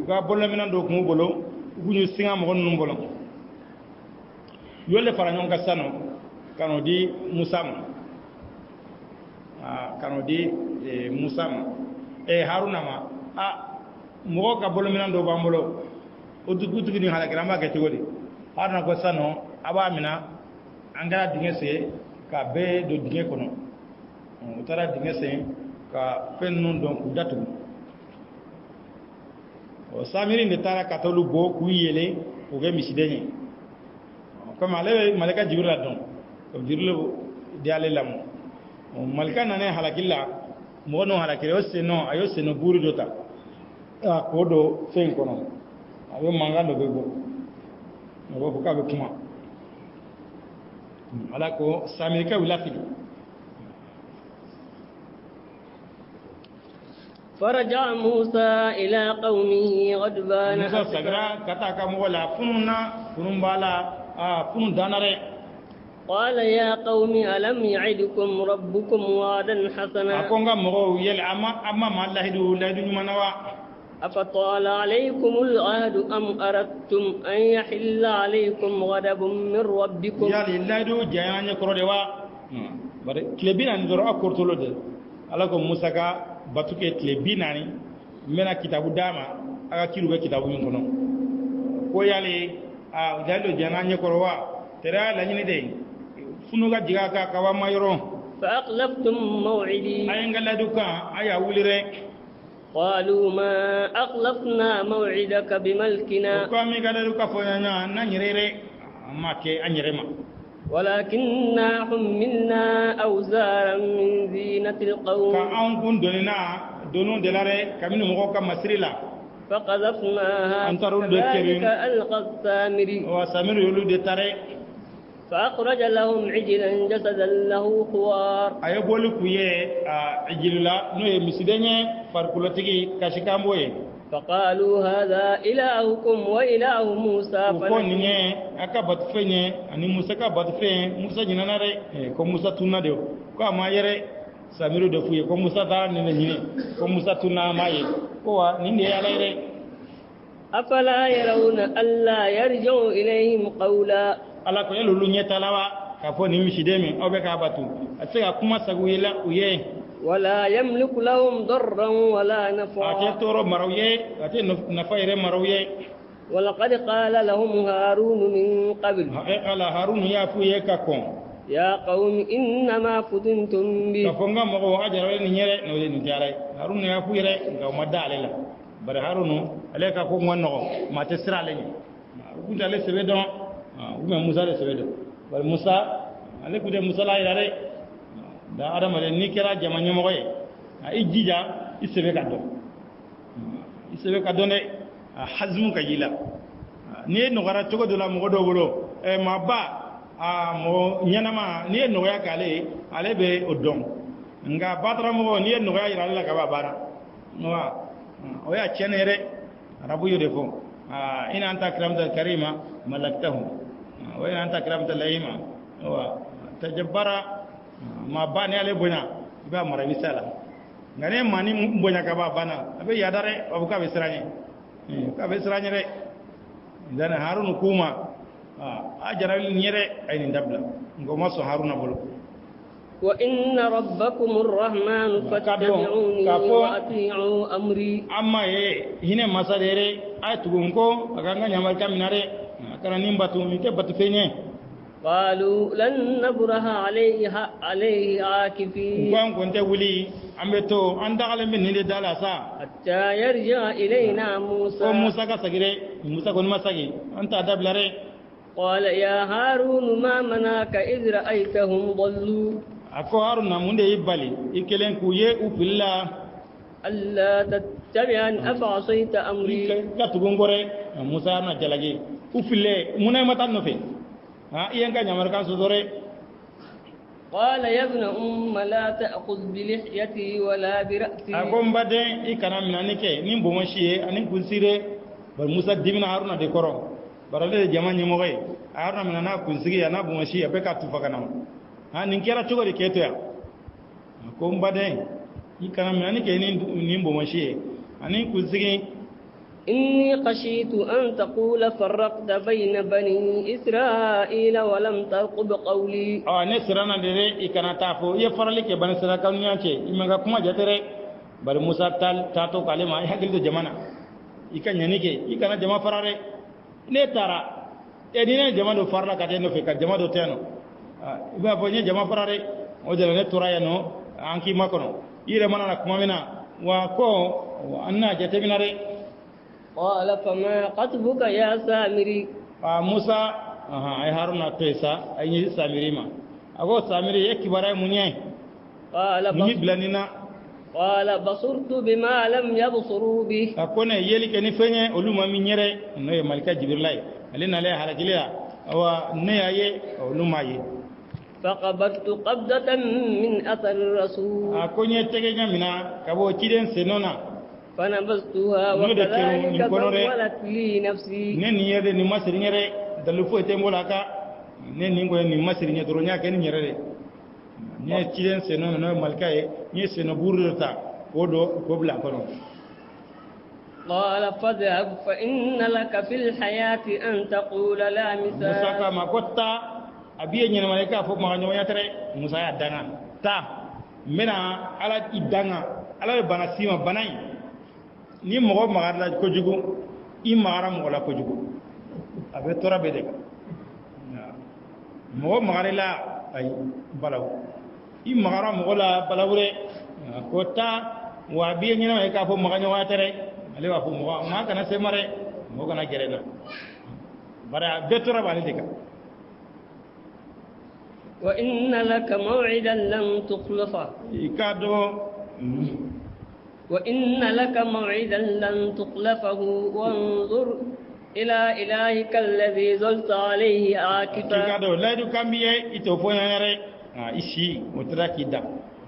ga bolle minan do ko bolo guñu singa mo non bolo yolle fara ñon ka sano kano di Musa kano di Musa Haruna ma mo ka bolo minan do bambolo o dugu ni halakira ma ke tigodi Haruna ko sano aba mina angara dinge se ka be do dinge kono u taara dingɛ sen ka fɛn ninnu dɔn k'u datugu samiri de taara ka t'olu bɔ k'u yele k'u kɛ misiden ye comme ale bɛ malika Jibrila dɔn Jibril de y'ale lamɔ malika nana halakili la mɔgɔ n'o halakili a y'o sen buuru dɔ ta k'o don fɛn kɔnɔ a bɛ mankan dɔ bɛ bɔ a b'a fɔ k'a bɛ kuma ala ko samirikɛ wulila fili فرجع موسى إلى قومه غضبان موسى سغرا كتا كمولا فنون بالا فنون دانره قال يا قوم ألم يعدكم ربكم وعدا حسنا أكونغا مغو يل أما ما الله دو لا دو منوا أفطال عليكم العهد أم أردتم أن يحل عليكم غضب من ربكم يا لله دو جايان يكرو دوا bare klebina ndoro akortolo de alako Musa ka batuke tile 40 mena kitabu dama aka kiruga kitabu yin kono ko yale a dalo jananye korwa tera la nyini de funuga jiga ka kawa mayro fa aqlaftum maw'idi ay ngala duka aya wulire qalu ma aqlafna maw'idaka bimalkina ko mi gala duka fo nyanya na nyirere make anyirema ولكننا حملنا أوزارا من زينة القوم كأن كن دونون دلاره كمن مغوكا مسرلا فقذفناها كذلك ألقى السامري وسامري يولو دتاري فأخرج لهم عجلا جسدا له خوار أي بولو كويه عجلا نو مسدني فاركولتيكي كاشيكامبوي فقالوا هذا إلهكم وإله موسى فنجي أكبت فيني أني موسى كبت فين موسى جناناري كم موسى تونا ديو كم ما يري سامرو دفوي كم موسى دار نيني كم موسى تونا ماي كوا نيني على أفلا يرون ألا يرجع إليهم قولا ala ko yelo lu nyeta lawa ka fo ni mishidemi obe ka batu atega kuma saguila uye ولا يملك لهم ضرا ولا نفعا أتيتورو مرويه أتي نفاير مرويه ولقد قال لهم هارون من قبل قال هارون يا فويه كاكون يا قوم إنما فتنتم به كفونغا مغو أجر نيره نولي نتياري هارون يا فويه غاو مدا عليلا بر هارون عليك كو نغو ما تسرا لني كنت على سبيدون وما موسى على سبيدون بر موسى عليك كده موسى لا يرى da adama de ni kera jama nyamo ye a ijija isebe ka do ne hazmu ka yila ni no gara togo do la mo do bolo e ma ba mo nyanama ni no ya kale ale be odon nga batra mo ni no ya ira la ka ba bara no wa o ya chenere rabu yo defo ina anta kramta karima malaktahu wa ina anta kramta laima wa tajabbara ma ba ne ale bonya ba mara misala ngane mani bonya ka ba bana abe yadare abu ka be siranye re dana harun kuma a jaral nyere ay ni dabla ngoma so haruna bolo wa inna rabbakum arrahman fattabi'uni wa ati'u amri amma hine masadere ay tugunko aganga nyamal kaminare kana nimbatu mite batu fenye قالوا لن نبرح عليه عاكفين وان كنت ولي امبتو ان دغل من ني دالاسا حتى يرجع الينا موسى وموسى كسغري موسى كون مسغي انت دبلره قال يا هارون ما منعك اذ رايتهم ضلوا اكو هارون من دي بالي يكلن كويه وبلا الا تتبعن افعصيت امري كاتغونغوري موسى نا جلاجي وفله منay matan no fe iyanka nyamar kan sodore qala ya ibn la ta'khudh bi lihyati wala bi ra'si akom bade ikana minanike nim bo mashie anin kunsire bar musa dimina haruna de koro barale jamani moy haruna minana kunsige yana bo mashie be ka tufa kana nin kera chogori keto ya akom bade ikana minanike nim bo mashie anin kunsige إني خشيت أن تقول فرقت بين بني إسرائيل ولم ترقب قولي نسرنا دري إكنا تافو يفرلك بني إسرائيل كونيانشي إما كما جتري بل موسى تاتو كلمة يحكي له جمانا إكنا ينيكي إكنا جما فراري نتارا إدينا جما دو فرلا كتينو فيك جما دو تينو إبا فوني جما فراري وجل نتورا ينو anki makono ire mana kuma mina wa ko anna jatemina re قال فما خطبك يا سامري Musa ay Haruna pesa ay Samirima ago Samiri ekibara munye munyi blanina قال بصرت بما لم يبصروا به akone yeli keni fenye oluma minyere no malika Jibril alina le halakiliya awa ne aye oluma ye فقبضت قبضة من أثر الرسول akonye tegenya mina kabo kiden senona فنبذتها وكذلك سولت لي نفسي neni yede ni masirinyere dalu fo tembola ka neni ngo ni masirinya doronya ken nyere ne kiden senona no malika ye ni seno bururta odo ko bla kono قال فاذهب فإن لك في الحياة أن تقول لا مساس Musa ka makotta abiye nyene malika fo ma nyonya tere Musa ya danga ta mena ala idanga ala bana sima banai ni mogo magara ko jugu I magara mogo la ko jugu abe tora be de mogo magara la ay balaw I magara mogo la balawre ko ta wa biye nyene malika fo ma nyonya tere ale wa fo mogo ma kana se mare mogo kana gerena bara be tora bale de ka وإن لك موعدا لن تخلفه ikado وإن لك موعدا لن تخلفه وانظر إلى إلهك الذي زلت عليه عاكفا ikado laidu kambiye ito fo nyare ishi mutra kida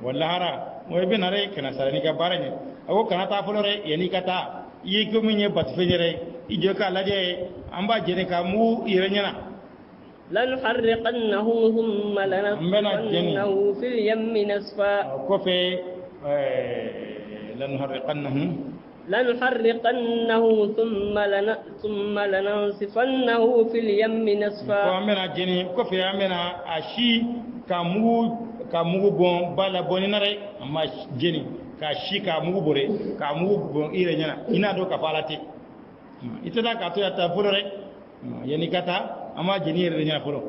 wallahara mo be nare kana sarani ka barane ago kana ta folore yani kata yi ko minye batfenyere ijo ka laje amba jere ka mu irenyana لنحرقنه ثم لنطفنه في اليم نسفا كوفي لنحرقنه ثم لننسفنه في اليم نسفا وامنا جني كوفي امنا اشي kamugu bon bala boninare amma jeni ka shi kamugu bore kamugu bon ire nyana ina do ka falati itada ka to ya ta fulore yani kata amma jeni ire nyana fulo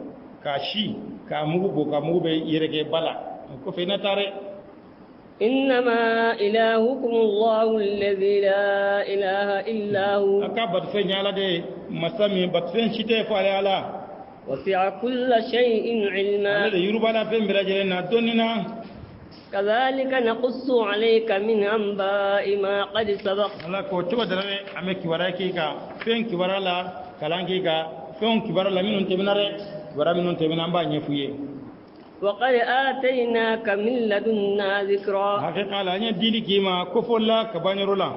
ka shi kamugu bo kamugu be ire ke bala ko fe na tare إنما إلهكم الله الذي لا إله إلا هو أكبر فين على ده مسامي بتفين شتى فعلى وسع كل شيء علما هذا يروبنا فين برجلنا دوننا كذلك نقص عليك من أنباء ما قد سبق الله كوتشوا درني أمك وراكيكا فين كبرالا كلانكيكا فين كبرالا منون تبناره ورا منون تبنام بانيه فيه وقد آتيناك من لدنا ذكرا حقيقة لا يديني كيما كفولا كبانيرولا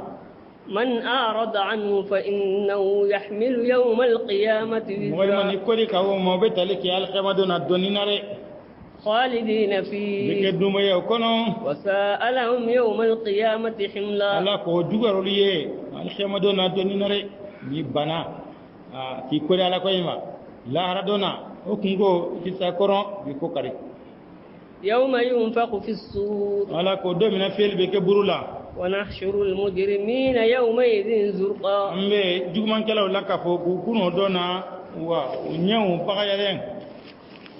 من أعرض عنه فإنه يحمل يوم القيامة وزرا من يكوري كهو موبتالك القيامة دون الدنيا خالدين فيه وساء لهم يوم القيامة حملا الله كو جوغرو ليه القيامة دون الدنيا يبنا كي كوري على كويما لا هردونا وكنغو كيساكورون بكوكاري يوم ينفق في الصور على كودو من فيل بك برولا ونحشر المجرمين يومئذ زرقا امبي جومان كلاو لاكا فوكو كونو دونا ونيو باغايالين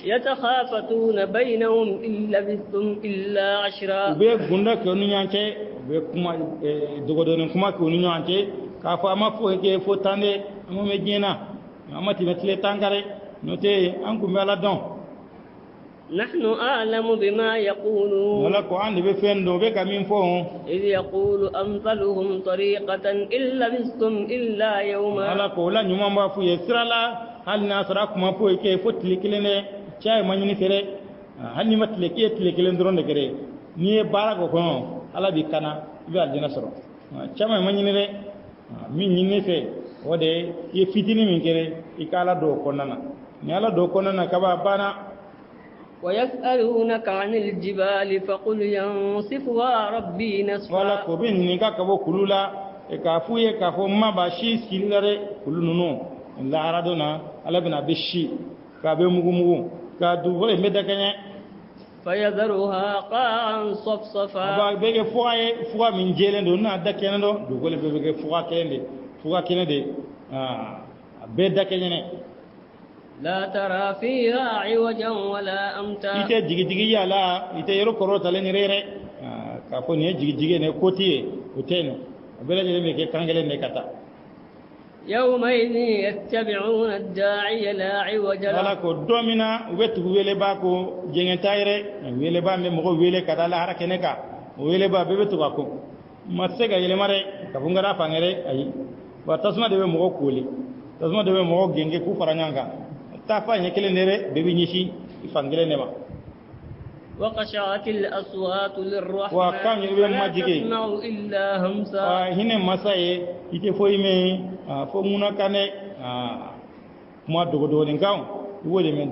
يتخافتون بينهم إن لبثتم إلا عشرا بي غوندا كونو نيانتي بي كوما دوغودون كوما كونو نيانتي كافا ما فوكي فوتاندي امو ميجينا اماتي متلي تانغاري نوتي انكو مالا دون نحن أعلم بما يقولون ولا قرآن بفندو بك من فوق إذ يقول أمثلهم طريقة إن لبثتم إلا يوما ولا قولا نيوما ما في يسرلا هل ناسراكم ما في كيف تلكلنا شاي ما ينسره هل نمتلكيه تلكلنا درون دكري نيه بارك وكون على بكنا يبقى الجنة سرو شاي ما ينسره من ينسه وده يفتني من كره يكالا دو كوننا نيالا دو كوننا كبا بانا ويسألونك عن الجبال فقل ينصفها ربي نصفا ولا كوبين نيكا كبو كلولا كافويه كافو ما باشي سيلره كلونو لا رادونا على بنا بشي كابي مغمغو كادو ولا مدكنه فيذرها قاعا صفصفا با بيغي فوا من جيلن دو نا دكene do do gole bege fua kene de be dakene لا ترى فيها عوجا ولا أمتا ite jigi jigi yala ite yero koro tale ni rere ka fo ne jigi ne kotiye uteno bela jele me ke kangele ne kata يومئذ يتبعون الداعي لا عوج له wala ko domina wetu wele ba ko jengen tayre wele ba me mo wele kata la harake ne ka wele ba be betu ba ko masega yele mare ka bungara fangere ayi wa tasma de mo kuli tasma de mo genge ku faranyanga ta fa nyekele nere be bi nyishi fangele ne ma وخشعت الأصوات للرحمن وكان يبين فلا ماجيكي. تسمع إلا همسا hine masaye ite foyi me fo muna kane kuma dogo ni gaw wole men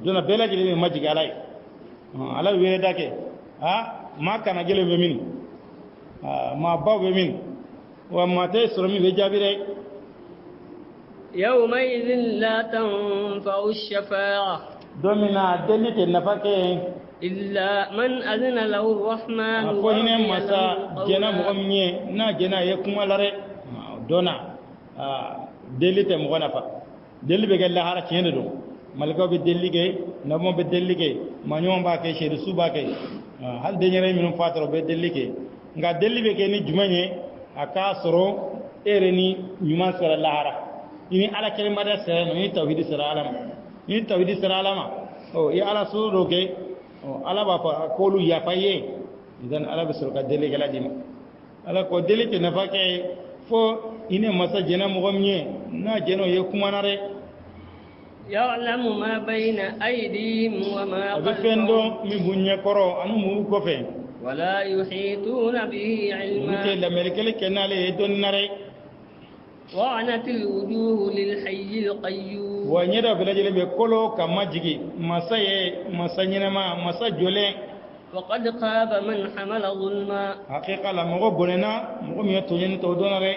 dona bela gele me majigi alay ala wele dake ma kana gele be min ma baw be min wa ma te soro mi be jabire يومئذ لا تنفع الشفاعة domina delite nafake إلا من أذن له الرحمن fo hine ورضي masa له jena قولا. mo mie na jena ye kuma lare dona delite mo nafa delli be gella hara tiende do malika be delli ke namo be delli ke manyo ba ke shedu suba ke hal de nyere minum fatoro be delli ke nga delli be ke ni jumanye aka soro ere ni nyuma sara lahara ini ala kelma da sara no ni tawhid sara alama ni tawhid sara alama o ya ala suru ke ala ba fa kolu ya faye idan ala be soro ka delli gala dima ala ko delli ke nafa ke fo ine masa jena mo gomnye na jeno ye kuma nare يعلم ما بين أيديهم وما abe خلفهم fendo mi bunye koro anu mu ko fe ولا يحيطون به mute علما la merkele kenale don nare وعنت الوجوه للحي القيوم wa nyeda village le be kolo kama jigi masa ye masa nyina ma masa jole وقد خاب من حمل ظلما haqiqa la mo bonena mo mi to nyen to donare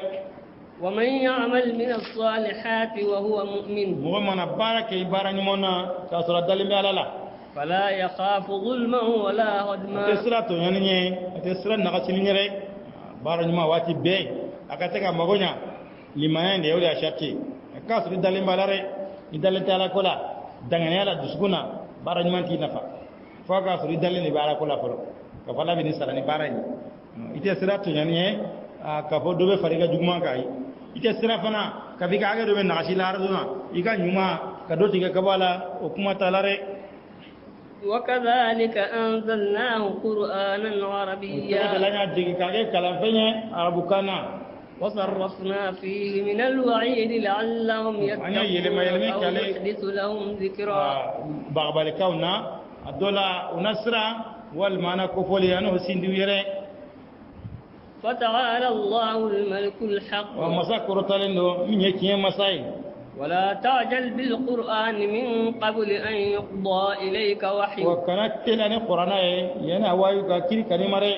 ومن يعمل من الصالحات وهو مؤمن mo mana barake bara nyimona ka sura dalimbe alala فلا يخاف ظلما ولا هدما tesra to nyenye tesra na ka nyere bara nyima wati be akateka magonya limayande yawli ashati ka sura dalimbe alare idalete ala kola dangane ala duskuna bara nyumanti nafa foka sura dalimbe bara kola foro ka fala bi ni sarani bara ni ite sira to nyenye ka fo dobe fariga jugma kai ite sira fana ka bi ka ga dobe nakashi larduna iga nyuma ka doti ga kabala o kuma talare وكذلك أنزلناه قرآنا عربيا dalanya digi ka ga kalam fenye arabukana وصرفنا فيه من الوعيد لعلهم أنا يلما يلمي يتقون أو كالي. يحدث لهم ذكرا bagbal kauna adola unasra wal mana ko foli anu sindu yere فتعالى الله الملك الحق wa masakuru talendo minye kiye masai ولا تعجل بالقرآن من قبل أن يقضى إليك وحيه wa kanatel ani qur'ana yana wayu ka kiri kanimare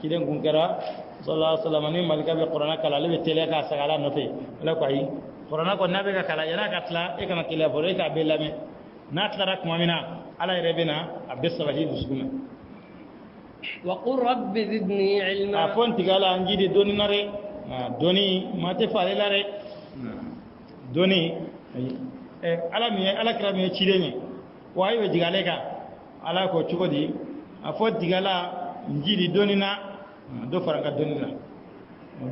kilen kunkara sallallahu alaihi wasallam ni malika be qur'ana kala le tele ka sagala note la ko yi qur'ana ko nabe ka kala yana katla e kana kila bore ka belame na tlara kuma mina ala rebena abessa wahi dusuna وقل رب زدني علما afon tigala angidi doni nare doni mate fare lare doni ala mi ala kra mi chirene wayi be digale ka ala ko chugodi afon tigala ngidi doni na do faranga doni na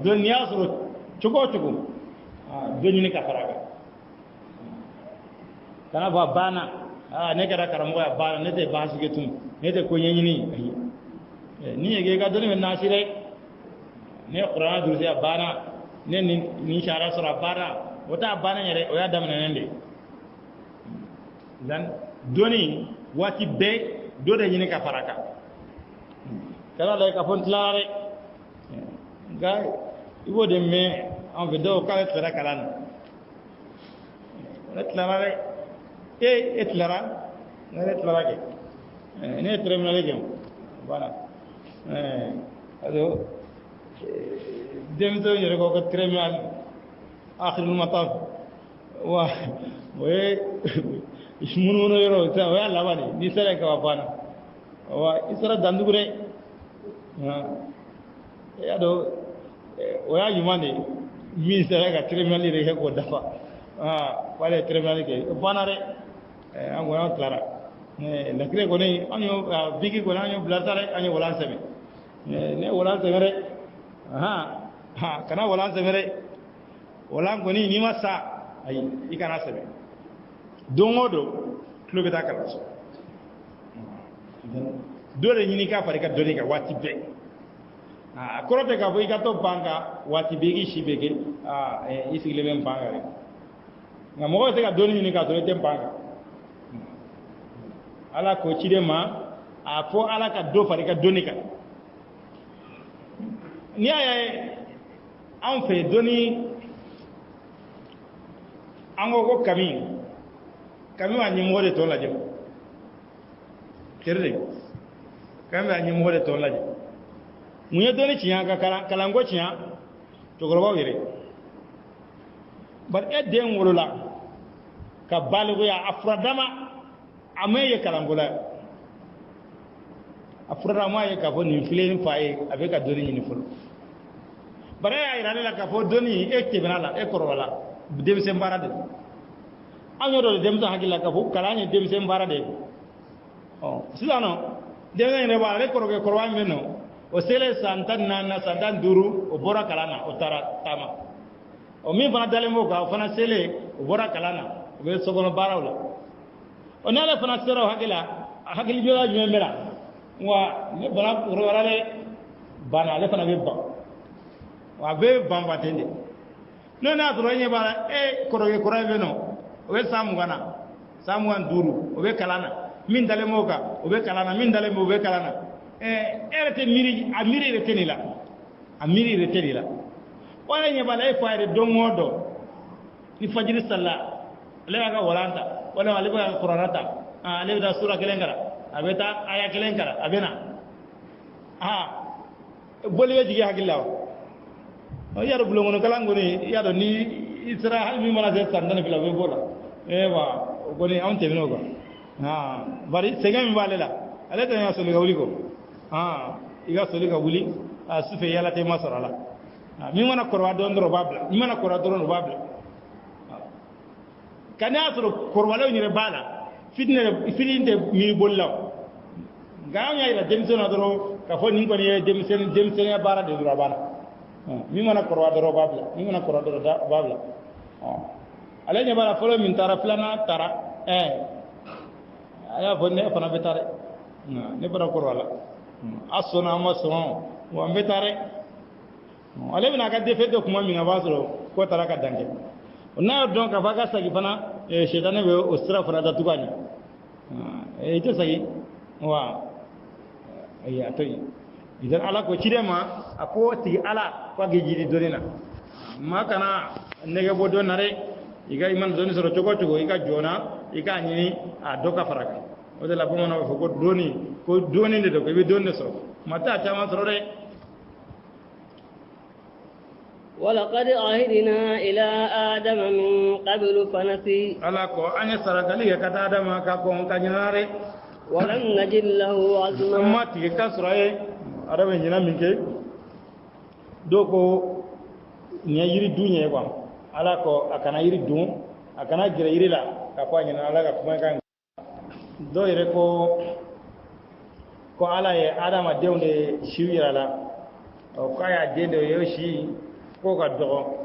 doni asro chugo doni ne ka faraga kana ba bana ne kada karamo ya bana ne te basu getum ne te ko nyenyini ni yege ga doni men nasire ne qur'ana durse bana ne ni shara sura bana wata bana nyere o ya damna nende dan doni wati be do de nyine ka faraka kala lay ka fon tlare ga ibo de me en vedo ka tlara kalan tlara tlara ne tlara ke ne terminal ke voilà هذا دمتو يركو كترمال آخر المطاف و يشمنون يرو تا ويا لباني نيسرك وابانا و إسرا دندوغري يا دو ويا يماني مي سرك ترمال يركو كو دفا ولا ترمال كي بانا ري أنا غوانا تلارا لكن كوني أنيو بيجي كوني أنيو بلارتاري أنيو ولان سبي ne wala sengere kana wala sengere wala ngoni ni masa ay ikana sebe dongodo kilo beta kala so dole nyini ka farika doni ka wati be korote ka boy ka to banga wati begi shibege isi le mem banga re ngamo ko te ka doni nyini ka to te banga ala ko chide ma a fo ala ka do farika doni ka ni aya an fe doni an ko kami wa nyimo de to laje kerde kami wa nyimo de to laje munya doni ciya ka kalango ciya to goroba wire bar e den wolola ka balgo ya afradama amaye kalangola afradama ye ka fo ni filen faye avec ka doni ni folo bare ya irane la ka fo doni e kebana e korwala dem se mbarade anyo do dem to hakila ka fu kalanye dem se mbarade silano dem ne ba le koroge korwa meno o sele santan na santan duru o bora kalana o tara tama o mi fana dale mo ka fana sele o bora kalana o be sogono barawla o nale fana sero hakili jola jumela wa ne bana korwale bana le fana be ba wa be bamba tende no na toro nye bara koroge korabe no o be samugan duru o be kalana min dale moka o be kalana min dale mo be kalana erete miri amiri retenila wala nye bala e faare dongodo ni fajiri salla le ga walanta wala wale ba qur'anata ale da sura kelengara abeta aya kelengara abena boliwe jigi hakilaw yaro bulo ngono kala ngoni yado ni isra hal mi mala se sandana fila be bola ewa goni on temino ko bari sega mi balela ale to ya soli gawli ko iga soli ga wuli sufe yala te masarala mi mana korwa don ro babla mi mana korwa don ro babla kana asro korwa le nyire bala fitinde mi bollaw ganya ila demsen adoro ka fo ni ko ni demsen ya bara de dura bana mi mana korwa doro babla ale nya bara folo min tara plana tara aya bonne fana betare ne bara korwa la asona mason wa betare ale bina ka defe do kuma mi ngabasro ko tara ka dange na don ka faga sagi fana shedane be ostra fana da tugani ite sagi wa ayya toyi idan ala ko cirema ako ti ala ko gejidi donina makana nege bodo nare iga iman doni soro chogo iga jona iga nyini a doka faraka o de la bomo no ko doni de do ko be donne so mata tama soro de ولقد عهدنا إلى آدم من قبل فنسي ala ko anya saragali ka ta adama ka ko kanyare ولم نجد له عزما amma ti kasrae arabe nyina minke doko nya yiri dunye kwa ala ko akana yiri dun akana gira yiri la ka kwa nyina ala ka kuma kan do ire ko ala ye adama dewnde shiwira la o kaya dende yoshi ko ka dogo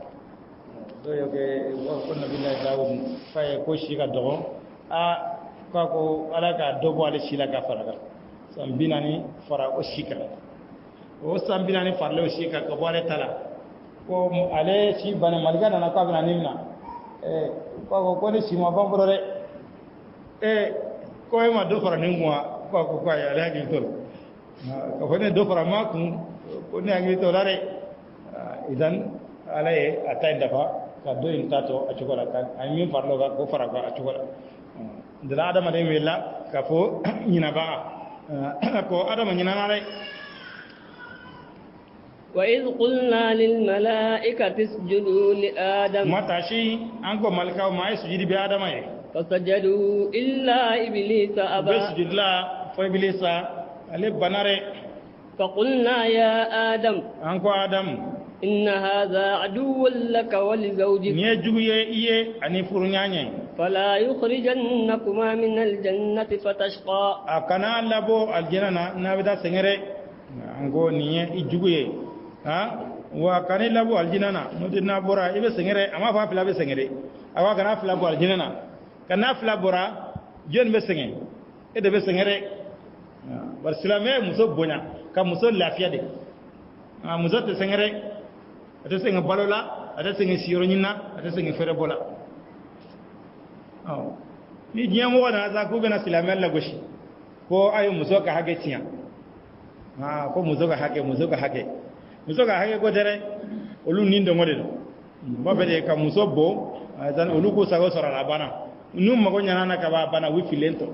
do yoge ko nabillahi daud faye ko shi ka dogo ko ala ka dobo ale shila ka faraga sambinani fara o shika o sambinani farle o shika ko bole tala ko ale shi bana malga na ko bana nimna ko ne shi ma bamboro re ko e ma do fara ningwa ko ya ale gi tol ko ne do fara ma ko ne gi to lare idan ala e atay dafa ka do in tato a cigola kan ay min farlo ga ko fara ga a cigola dala adama de wela ka fo nyina ba ko adama nyina nare wa iz qulna lil malaikati isjudu li adam mata shi an ko malaka ma sujudi bi adama e fasajadu illa iblisa aba basjud la fo iblisa ale banare fa qulna ya adam an ko adam inna hadha aduwwun laka wa li zawjik nye juguye iye ani furunyanye fala yukhrijannakuma min aljannati fatashqa akana labo aljanna na bida sengere ango niye ijuguye wa kani labo aljinana nodi na bora ibe sengere ama fa fila be sengere awa kana fila bo aljinana kana fila bora jon be senge e de be sengere bar silame muso bonya ka muso lafiya de muso te sengere ate senge balola ate senge siro nyina ate senge fere bola ni jiya mo na za ko be na silame la goshi ko ayo muso ka hage tiya ko muso ka hage ko tere olu nindo ngode do be de ka muso bo zan olu ko sago sora la bana num mago nyana na ka ba bana wi filento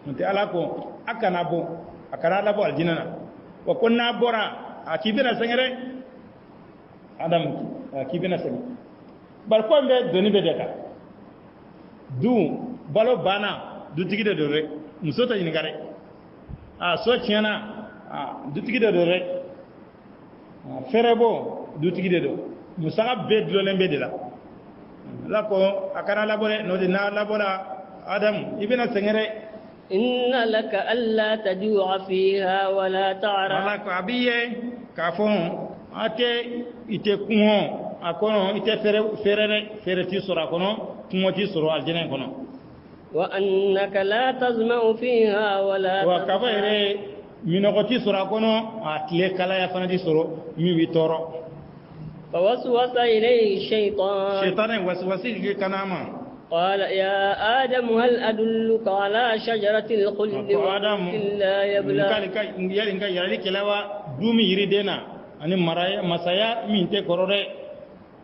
nte ala ko akana la bo aljinana wa kunna bora akibina sengere adam akibina sengere bar ko be doni be deka du balo bana du tigide do re muso ta ni gare so tiana du tigide do re ferebo du tigide do musaka be do lembe de la ko akana la bore no de na la bora adam ibina sengere inna laka alla tajua fiha wala ta'ra ala ko abiye ka fon ate ite kuo akono ite fere ti sura kono kuo ti sura aljana kono wa annaka la tazma'u fiha wala wa kafaire minogoti sura kono atle kala ya fana ti suro mi vitoro fawaswasa ilayhi shaytan waswasi kanama قال يا آدم هل أدلك على شجرة الخلد إلا يبلى قال يالك يالك لوا دومي يريدنا أن مسايا من تكرر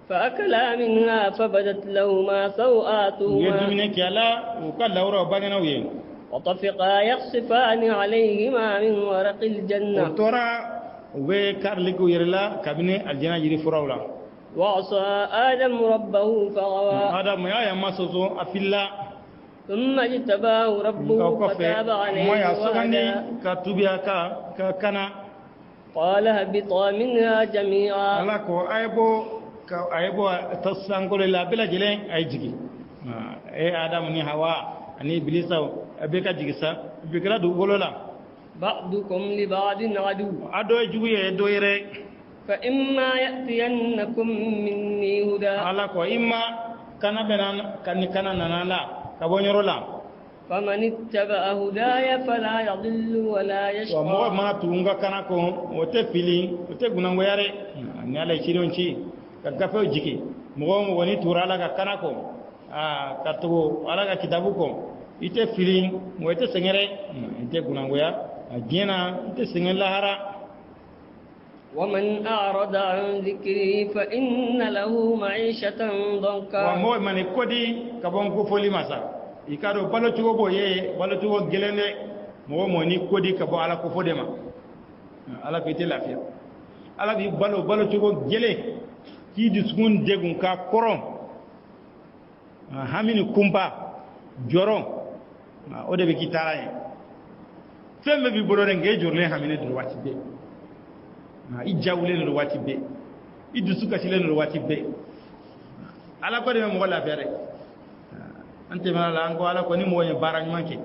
فأكلا منها فبدت لهما سوآتهما يدمنك يلا وقال لورا بغنا وين وطفقا يخصفان عليهما من ورق الجنة وترى وكارلك يرلا كابني الجنة يري فراولا وعصى آدم ربه فغوى آدم يا مسوسو أفلا ثم اجتباه ربه فتاب عليه وهدى كتبيا كنا قال اهبطا منها جميعا لكو أيبو تسانكول لا بلا جلين أيجي آدم ني هوا أني إبليس أبيك جيسا بكرة دوبولا بعضكم لبعض عدو أدو يجوي أدو يري فإما يأتينكم مني هدى على كو إما كان بنان كان نانا كبونيرولا فمن اتبع هداي فلا يضل ولا يشقى ومو ما تونغا كان كو وتفيلي وتغنان وياري نالا شيرونشي كغافو جيكي مو وني تورالا كان كو كاتو على كتابكم ite feeling wote sengere ite gunangoya jena ite sengela hara ومن أعرض عن ذكري فإن له معيشة ضنكا ومو من كودي كبون كفولي مسا ikado balo tugo boye balo tugo gelende mo ni kodi kabo ala ko fodema ala fiti lafiya ala bi balo tugo gele ki disgun degun ka koron hamini kumba joron o de be kitara en fembe bi bolore nge jorle hamini do wati be i jawle no wati be i dusuka sile no wati be ala ko de mo la fere ante mala ango ala ko ni mo woni barang manke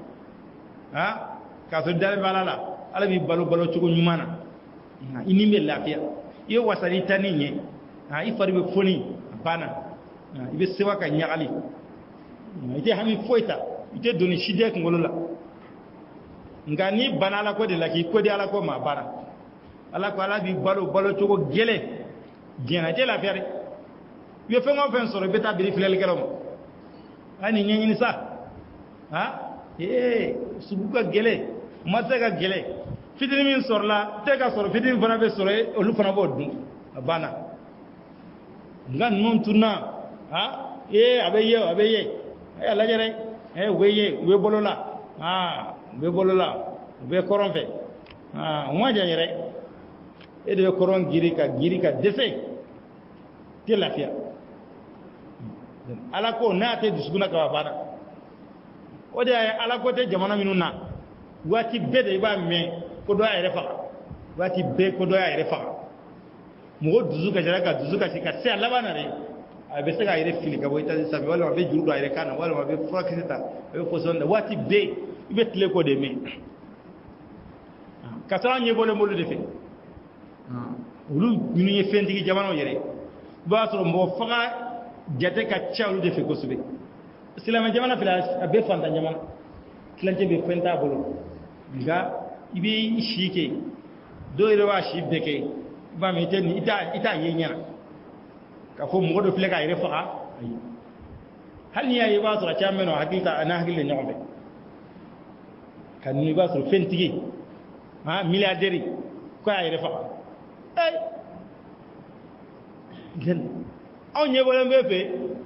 ka so dal balala ala bi balo cugo nyumana ini me lafiya yo wasali taninye i farbe foni bana ibe sewa ka nyaali ite hami foita ite doni shide ko ngolola ngani banala ko de laki ko de ala ko ma bara ala ko ala bi balo cugo gele gena te lafiya re yo fe ngo fen soro beta bi filel kelom ani nyini sa subuka gele mataka gele fitini min sorla teka soro fitini fana be soro olu fana bo dun bana ngan non tunna abeye ala jere weye we bolola we bolola we koronfe mo jere e de koron girika dese te lafiya ala ko na te dusuguna ka bana o de ala ko te jamana minuna wati bede ba me ko do ay refa wati be ko do ay refa mo duzuka jara ka duzuka sika se ala bana re abe se ga ire fili ka boita sabi wala be juru do ay kana wala be frakita be ko sonda wati be be tle ko de me kasara ñebole molu de fe ulu ñu ye fentigi jamano yere ba so mbo faga jate ka ciawlu de fe ko sube silama jamana fila be fanta jamana kilanje be fenta bolo nga ibi shike do ire wa shi beke ba me ten ita ye nyana ka fo mo do file ka ire faga hal ni ayi ba so ta meno hakika ana hakile nyombe kan ni ba so fentigi ha milliardaire ko ay ire faga ay gen on nyebole mbefe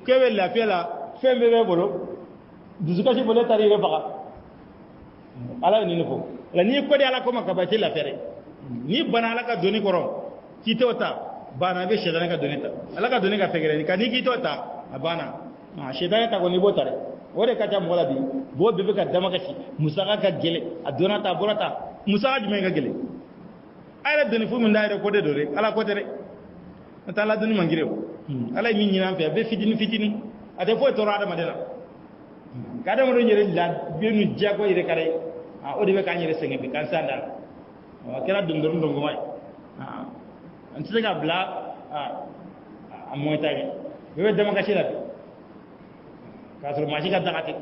kewe la fiela fembe be bolo dusuka ci bole tari ire faga ala ni nufo la ni ko di ala ko makabati la fere ni bana ala ka doni koro kitota bana be shedana ka doni ta ala ka doni ka fegere ni kani kitota abana shedana ta ko ni botare wore ka tam wala bi bo be ka dama ka ci musaka ka gele adona ta borata musaka jume ka gele ala doni fu mun daire ko de dore ala ko tere ta ala doni mangire ala mi nyina fe be fitini ade fo to rada madena kada mo do nyere la be nu jago ire kare o de be ka nyere senge be kan sanda kera dum ndongo may an tiga bla a moytaage be dama ka shira ka so ma shiga dakate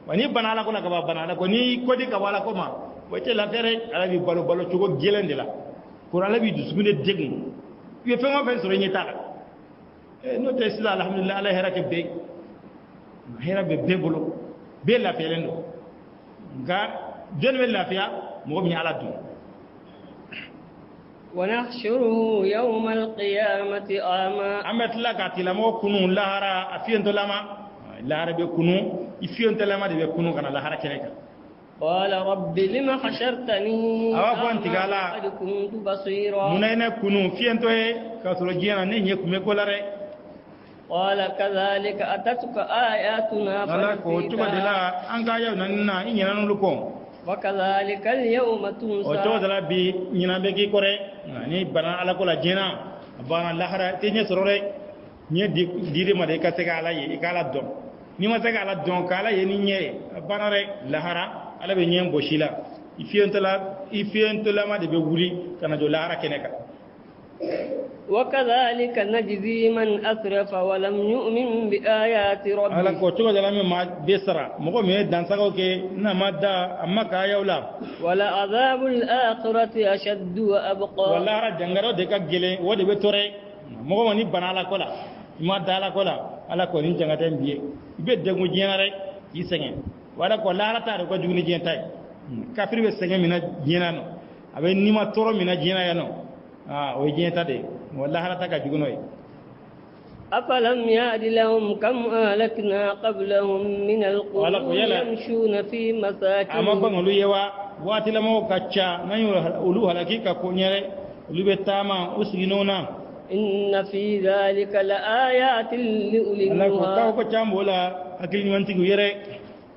wani banala ko na ka banala ko ni ko di ka wala ko ma wace la fere ala bi balo cugo gelende la pour ala bi dusugune degni ye fe mo fen so ni ta no te sila alhamdulillah ala hera ke be hera be bolo be la felendo ga jonwe la fiya mo mi ala du ونحشره يوم القيامة أعمى أمت لك أتلمو كنو لهرا أفين تلما لهرا بكنو إفين تلما دي بكنو كان لهرا كنك قال رب لما حشرتني أعمى قد كنت بصيرا منين كنو فين توه كسرجينا نيكم يقولره قال كذلك أتتك آياتنا فنسيتها وكذلك اليوم تنسى وتوزلا بي نينا بيكي كوري ني بنا على كولا جينا بنا لهرا تيني سروري ني ديري ما دي كاتيكا على يي كالا دون ني ما تيكا على دون كالا يي ني ني بنا رek لهرا على بي نيم بوشيلا ifiyentala ma de be wuli kana jo lahara keneka وكذلك نجزي من أسرف ولم يؤمن بآيات ربه ala ko to dala mi ma besara mo me dan sago ke na madda amma ka yawla ولا عذاب الآخرة أشد وأبقى wala ra jangaro de ka gele wode be tore mo woni banala kola ma dala kola ala ko ni jangata biye be de mu jenare yi sengen wala ko lara ta ko jugni jentay kafir be sengen mina jenano abe ni ma toro mina jenayano o jenta de wala harata ka jugunoy أفلم يعد لهم كم أهلكنا قبلهم من القرون يمشون في مساكنهم أما بنغلو يوا واتي لما كاتشا نيو أولو هلكي كونيري لبتاما أسجنونا إن في ذلك لآيات لأولي النهى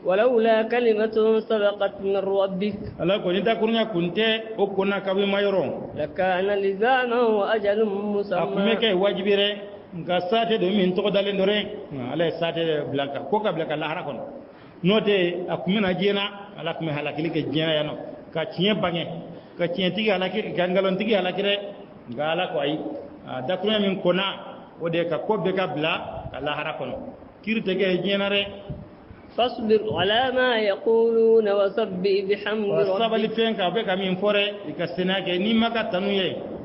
ولولا كلمة سبقت من ربك لكان لزاما وأجل مسمى nga sate do min to dalen dore ala sate blanka ko ka blanka lahara kono note akumina jena ala kuma halakili ke jena yano ka cien bange ka cien tigi halakiri gangalon tigi halakire ngala ko ay dakuna min kona o de ka ko be ka bla ka lahara kono kirte ke jena re فاصبر على ما يقولون وسبح بحمد ربك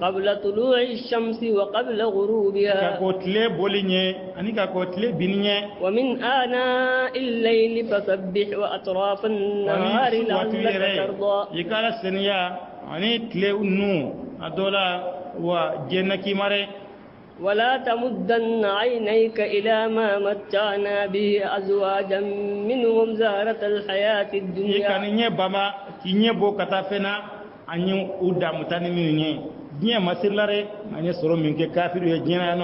قبل طلوع الشمس وقبل غروبها ومن آناء الليل فسبح وأطراف النهار لعلك ترضى يقال السنيا أني تلو أدولا وجنكي مري ولا تمدن عينيك إلى ما متعنا به أزواجا منهم زهرة الحياة الدنيا كان يبما ينبو كتافنا أن يؤدى متنمي دنيا مسيرلاري أن يسرو منك كافر يجينا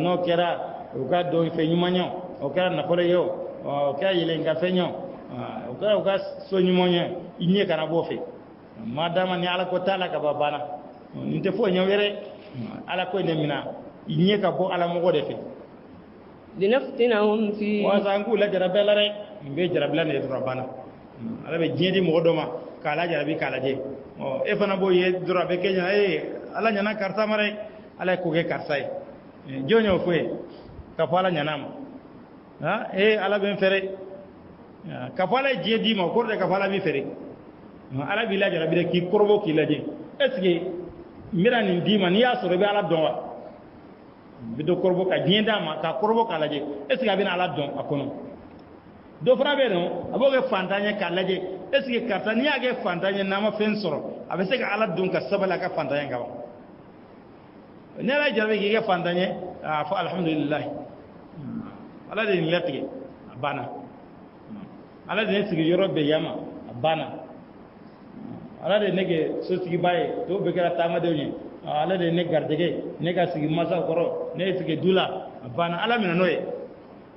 نو كرا وكا دون فينيمانيو وكا نفوريو وكا يلنكا فينيو وكا سونيمونيو إني كان بوفي ما دام ني على كوتالا كبابانا نتفو نيويري ala ko nemina inye ka bo ala mo gode fe linaftinahum fi wa zangu la jarabela re be jarabela ne rabbana ala be jedi mo godoma kala jarabi kala je e fana bo ye dura be kenya ala nyana karta mare ala ko ge karta jonyo ko ka fala nyana ma ha ala ben fere ka fala je di ma ko de ka fala bi fere ala bi la jarabi de ki korbo ki la je est-ce que mira ni di ma ni ya so be ala don wa bido korbo ka dienda ma ka korbo kala je est-ce que abina ala don akono do fana be no aboge fantanya kala je est-ce que karta ni age fantanya na ma fen soro abe se ka ala don ka sabala ka fantanya ngaba ne la jarbe ki ga fantanya fa alhamdulillah ala de ni latige bana ala de sigi yoro be yama bana ala de nege so sigi baye to be kala tama de ni ala de ne gardege ne ga sigi masa koro ne sigi dula bana ala mina noye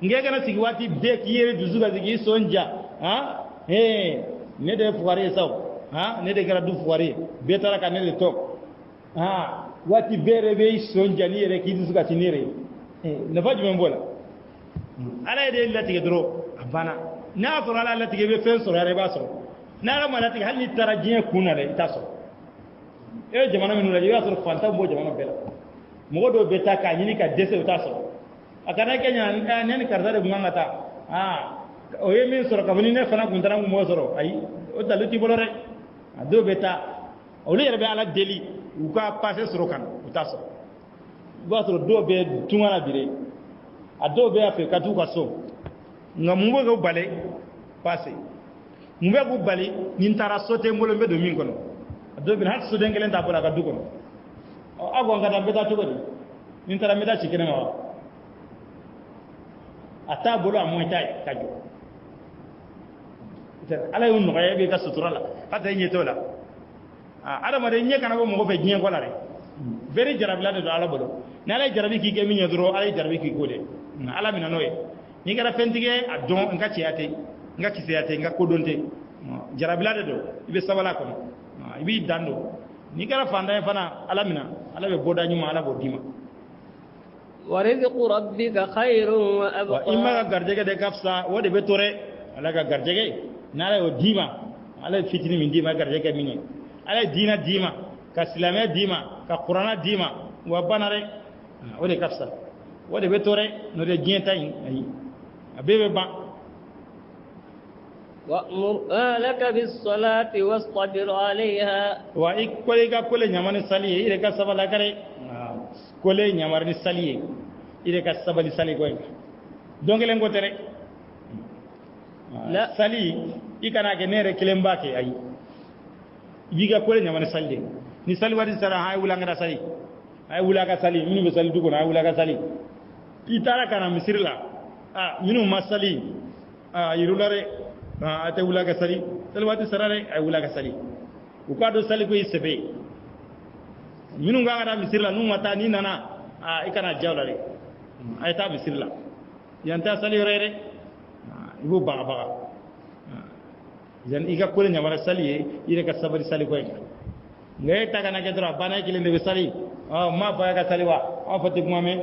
nge kana sigi wati be ki yere duzuga sigi sonja ne de fuare saw ne de gara du fuare be tara ka ne de tok wati bere be sonja ni yere ki duzuga tinire ne faji men bola ala de latige dro bana na to ala latige be fen so yare ba so na ra malati hal ni tarajien kuna de taso jamana minu la yaso fanta bo jamana bela mo do beta ka nyini ka dese taso akana kenya nani karda de ngata o yemi soro ka buni ne fana kuntara mo soro ay o daluti bolore do beta o le yerbe ala deli u ka passer soro kan taso bo soro do be tungana bire ado be afi ka tu ka so ngamu go bale passer mu be go bale nin tara sote mbolo be do min kono do bin hat so dengelen ta bola ka du kono ago ngata beta to godi nin tara meta cikene ma ata bolo amoy tay kajo ala yun no be ka sutura la ata nyi tola ala ma de nye kana go mo fe nyi ko la re veri jarabla de ala bolo na ala jarabi ki ke mi nyodro ala jarabi ki ko de ala mi na noye ni gara fentige adon nga ciate nga kisiyate nga kodonte jarabla de do ibe sabala ko ibi dando ni gara fanda fana ala mina ala be boda nyuma ala bodima wa rizqu rabbika khairun wa abqa imma garjege de kafsa wode be tore ala ga garjege nala o dima ala fitini min dima garjege minni ala dina dima ka silame dima ka qur'ana dima wa banare wode kafsa wode be tore no de jienta yi abebe ba wa'mur ahlaka bis salati wastabir 'alayha wa ikole ga kole nyamani sali ire ka sabala kare kole nyamarni sali ire ka sabali sali ko dongele ngotere la sali ikana ke nere kilemba ke ayi biga kole nyamani sali ni sali wadi sara hay wulanga sali ay wulaga sali minu be sali dugo na ay wulaga sali itara kana misirla minu masali yirulare ate wulaga sali salwati sarare ay wulaga sali ukado sali ko isebe minu ngara misirla nu mata ni nana ikana jawlare ay ta misirla yanta sali rere ibu baba yan iga kole nyamara sali ire ka sabari sali ko ngay tagana ke dra bana ki lende be sali ma ba ga sali wa fati kuma me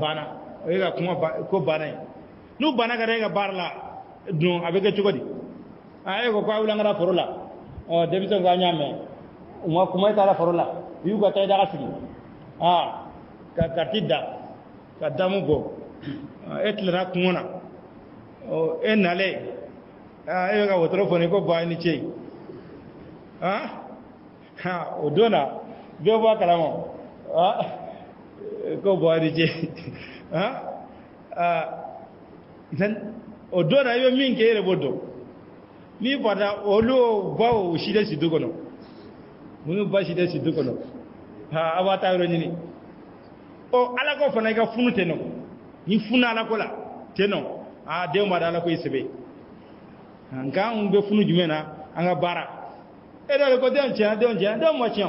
bana e ga kuma ko bana nu bana ga rega barla dun abega chugodi e ko kwa ulanga forola debi so ga nyame uma kuma ta forola yu ga tay daga sigi ka katida ka damu go etlera kumona enale e ga wotro foni ko ba ni chei odona bebo kalamo ko boadi je idan odona yo min ke ere bodo ni pada olo bawo shide sidukono munu ba shide sidukono awata ro nyini ala ko fana ga funu teno ni funa ala ko la teno de ma dala ko isebe nga be funu jumena anga bara edo ko den tia don je don mo tia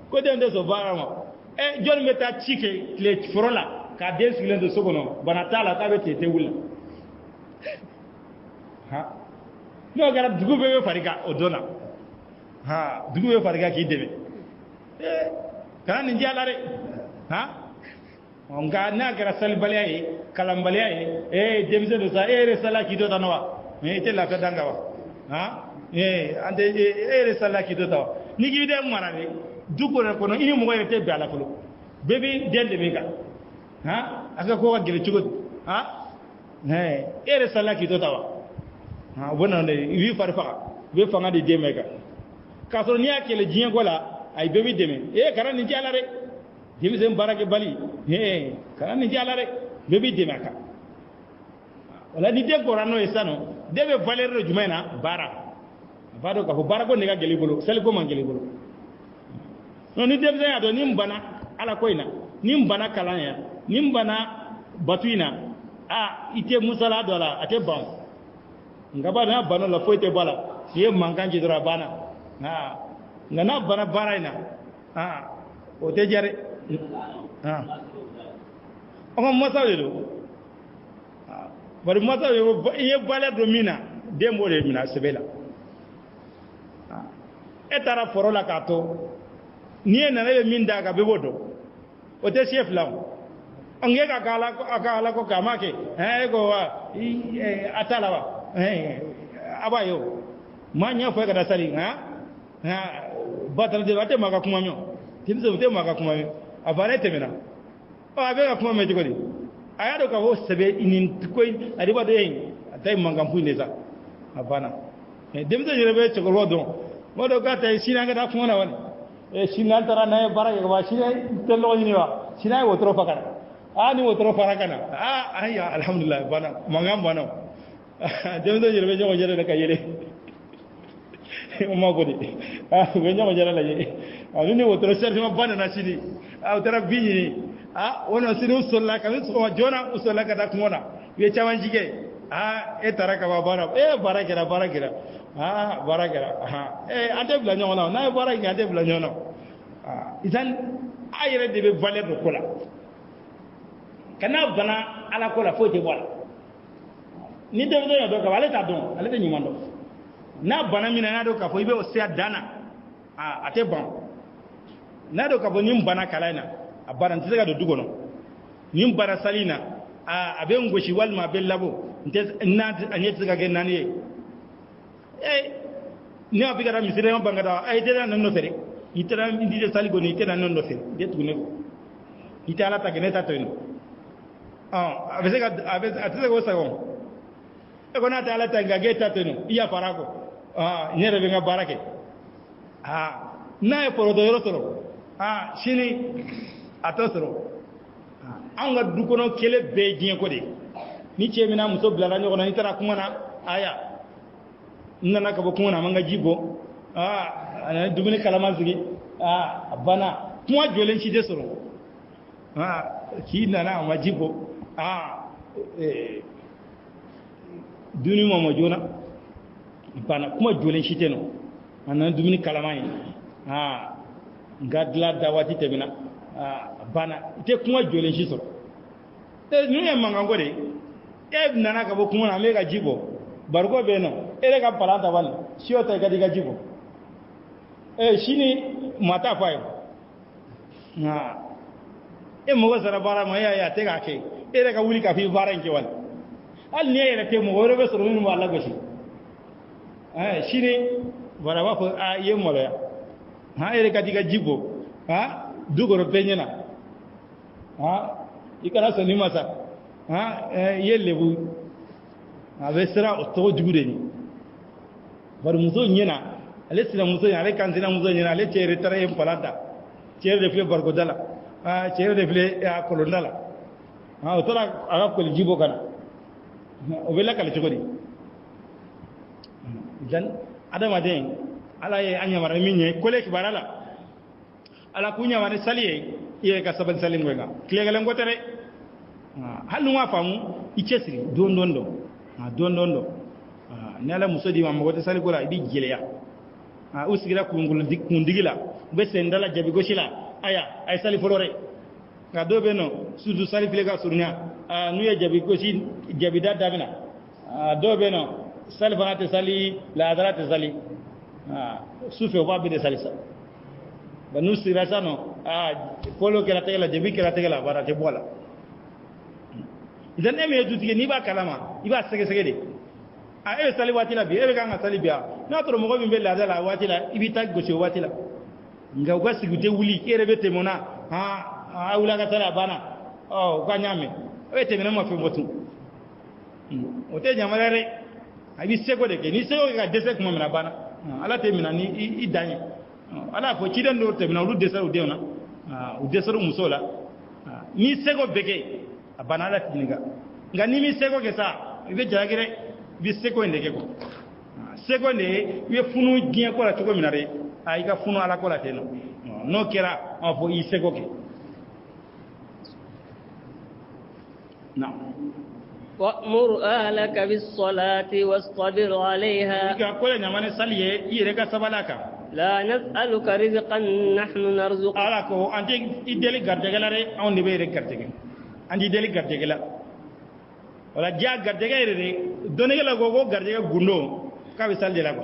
ko den de so bara mo jon meta chike le frola ka den silen de sogono banatala ka be tete wula no gara dugu be farika odona dugu be farika ki debe kan ni jalare nga na gara sal balaye kalam balaye demse do sa resala ki do tanwa me te la ka danga wa ante ere salla ki to taw ni gi de marade duko na kono ini mo yete be ala folo bebi dende be ka ha aka ko gele chugo ha ere salla ki to taw ha bona ne wi farfa be fanga de demeka ka so ni akele jiyen gola ay bebi deme karan ni jala rek demi sem barake bali karan ni jala rek bebi demeka wala ni de gorano esano debe valeur jumena bara vado ka bara ko ne ga gele bolo sel ko man gele bolo no ni debe ya do ni mbana ala koina ni mbana kalanya ni mbana batuina ite musala dola ate ban ngaba na bano la foite bala ye manganji dora bana ngana bana baraina o te jare o masawe do bari masawe ye bala do mina dembo de mina sebela etara forola kato ni na le min daga be bodo o te chef law ange ka kala ko kamake go atalawa abayo manya fo ga sali batal de wate maka kuma myo timse te maka kuma myo abare temena abe ga kuma meji godi aya do ka ho sebe inin koy adiba do yin atay mangam puinde sa abana demse jere chokolo do modo ka tay sinanga da kuma na wani sinan tara na bara ga ba sinay tello ni wa sinay wotro fakara ani wotro farakana ayya alhamdulillah bana mangam bana demse jere jogo jere da kayele ma godi ganya ma jara laje ni wotro serti ma bana na sidi tara biñi wono sidi usolla ka so jona usolla ka tak mona we chaman jige e tara ka bana barakira barakira ante bla nyona na baraki ante bla nyona izan ayre de be valeur de kola kana bana ala kola fo te wala ni de do ka wala ta don ale de nyumando na bana mina na do ka fo ibe o sia dana ate ban na do ka fo nim bana kalaina abara ntse ga do dugo no nim bara salina abe ngoshi walma be labo nte na anyetse ga genani ni abiga da misire ma banga da ay tera nan no fere itera indi de saligo ni tera nan no fere de tune ko itala ta geneta to no abese ga abese atse go sa go e ko na ta ala ta ga geta to no iya parako nyere be nga barake na e poro do yoro toro shini atosoro anga dukono kele be jien ko de ni chemina muso blara nyogo na itara kuma na aya nana ka bo kuma na manga jibo ana dubuni kalama zigi bana kuma jolen shi de soro ki nana ma jibo duni mo jona bana kuma jolen shi teno ana dubuni kalama yi gadla dawati tebina bana ite kuma jolen shi soro nu ya manga ngode nana ka bo kuma na mega jibo bargo beno ere ka palanta wani siota ga diga jibo shini mata fayo mo wazara bara ma ya te ga ke ere ka wuli ka fi bara nke wani al ne ere te mo wore be soro ni wala goshi shini bara wa ko ye mo ya ere ka diga jibo dugoro penyena ikana so ni masa yellebu avesera oto jugure ni bar muso nyena ale sina muso nyena ale kan sina muso nyena ale chere tare em palata chere de fle bargo dala chere de fle a kolondala otora aga ko jibo kana o bela kala chogodi dan adama den ala ye anya mara minye kole kibarala ala kunya mara saliye ye ka saban salin ngoga klegalen gotere halu wa famu ichesiri dondondo dondondo nala musodi ma mogote sali gola ibi geleya usigira kungul kundigila be sendala jabi goshila aya ay sali folore ga dobe no sudu sali filega surnya nuye jabi goshi jabi dadabina dobe no sali fanate sali la adarate sali sufe wa be de salisa banu sirasano folo kala tegala jabi kala tegala barate bola idan eme dutige ni ba kalama iba sege sege de ebe sali wati la bi ebe kanga sali biya na to mo ko min be la dala wati la ibita gocho wati la nga uga sigute wuli kere bete mona ha awula ka tala bana o ka nyame e te mena mo fe motu o te nyamarere abi sego de ke ni sego ka dese ko mena bana ala te mena ni idanye ala fo ci den do te mena lu dese o de ona u dese musola ni sego beke abana la tinga nga ni mi sego ke sa ibe jagire bi sego ndeke ko sego ne we funu gien ko la to ko minare ay ka funu ala ko la teno no kera on fo i sego ke na wa'mur ahlaka bis salati wastabir 'alayha ka ko la nyamane saliye yire ka sabalaka la nas'aluka rizqan nahnu narzuqu ala ko ante ideli gardegala re on de be re gardege andi deli gardegala wala ja gardege re donegala go gardege gundo ka be salde la ko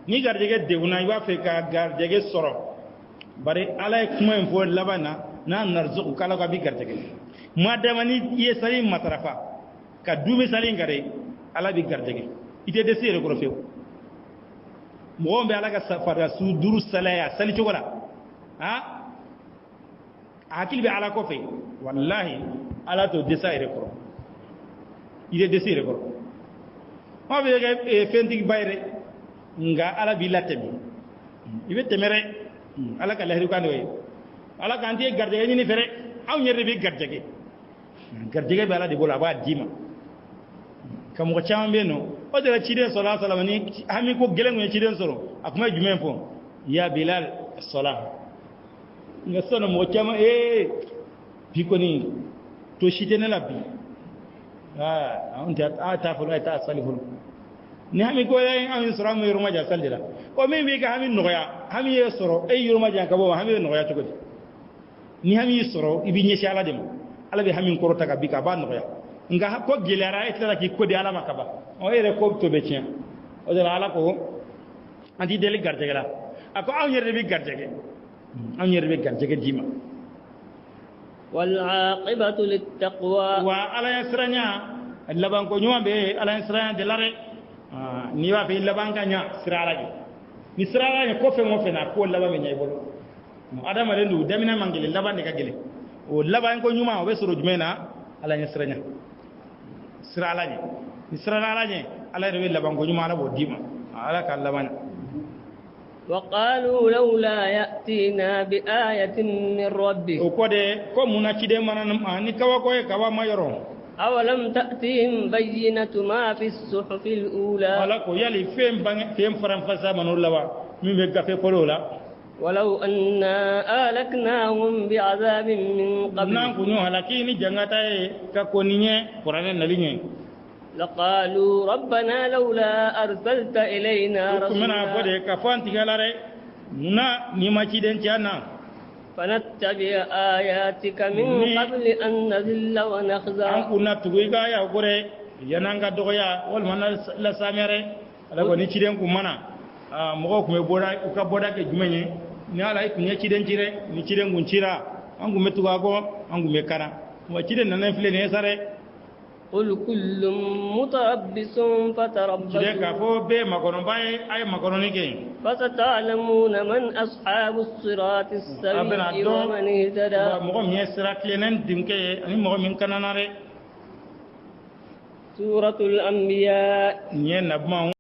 ni gardege de una iba fe ka gardege soro bare ala kuma en fo labana na narzuqu kala ka bi gardege madama ni ye sali matarafa ka dumi sali ngare ala bi gardege ite de sere ko few mo be ala ka safara su duru salaya sali to wala ha akil bi ala ko fe wallahi ala to desaire ko ide desire ko ma be ga fenti bayre nga ala bi latemi ibe temere ala ka lahri kan we ala kan tie garde ni fere aw nyere bi garde be ala de bola ba dima kam ko chambe no o de la chide sallallahu alaihi wasallam ni ami ko gelen ni chide soro akuma jumen fo ya bilal salam nga sono mo chama bi ko ni to shite na labbi on ta fulu ta saliful ni hami ko ay amin soro mo yuruma ja saldira o mi bi ka hami noya hami ye soro ay yuruma ja ka bo hami noya to godi ni hami soro ibi nyeshi ala dem ala bi hami ko taka bi ka ba noya nga ko gelara etla ki ko di ala makaba o ere ko to be tien o de ala ko andi deli gardegala ako aw nyere bi gardege aw nyere bi gardege dima والعاقبة للتقوى وعلى يسرنا اللبان كو نيوان بي على يسرنا دلاري نيوا في اللبان كانيا سرالاجي ni siraala ko fe mo fe na ko laba me nyay bolo adama le ndu demina mangele laba ne ka gele o laba ko nyuma o be soro jumena ala ni siranya siraala ni siraala ni ala rewe laba ko nyuma ala bo dima ala ka labana وقالوا لولا يأتينا بآية من ربه وكده كمونا كده مانا ني كوا كوي كوا ما يرون أولم تأتيهم بينة ما في الصحف الأولى ولا كو يلي فيم فرام فسا منو لوا مي ميغا فولولا ولو أنا أهلكناهم بعذاب من قبل نان كنو هلاكيني جنغاتا كاكونينيه قران نالينيه لقالوا ربنا لولا أرسلت إلينا رسولا فده كفان تغالاري منا نيماچي دنچانا فنتبع آياتك من قبل أن نذل ونخزى أن كنا تغيغا يا غوري ينانغا دوغيا ول من لا سامره ala ko ni ciden ku mana mo ko me boda ka boda ke jumenye ni ala ku ni ciden cire ni ciden gun cira an gu metu ga ko an gu me kana mo ciden nan file ne sare قل كل متربص فتربصوا فستعلمون من أصحاب الصراط السوي ومن اهتدى سورة الأنبياء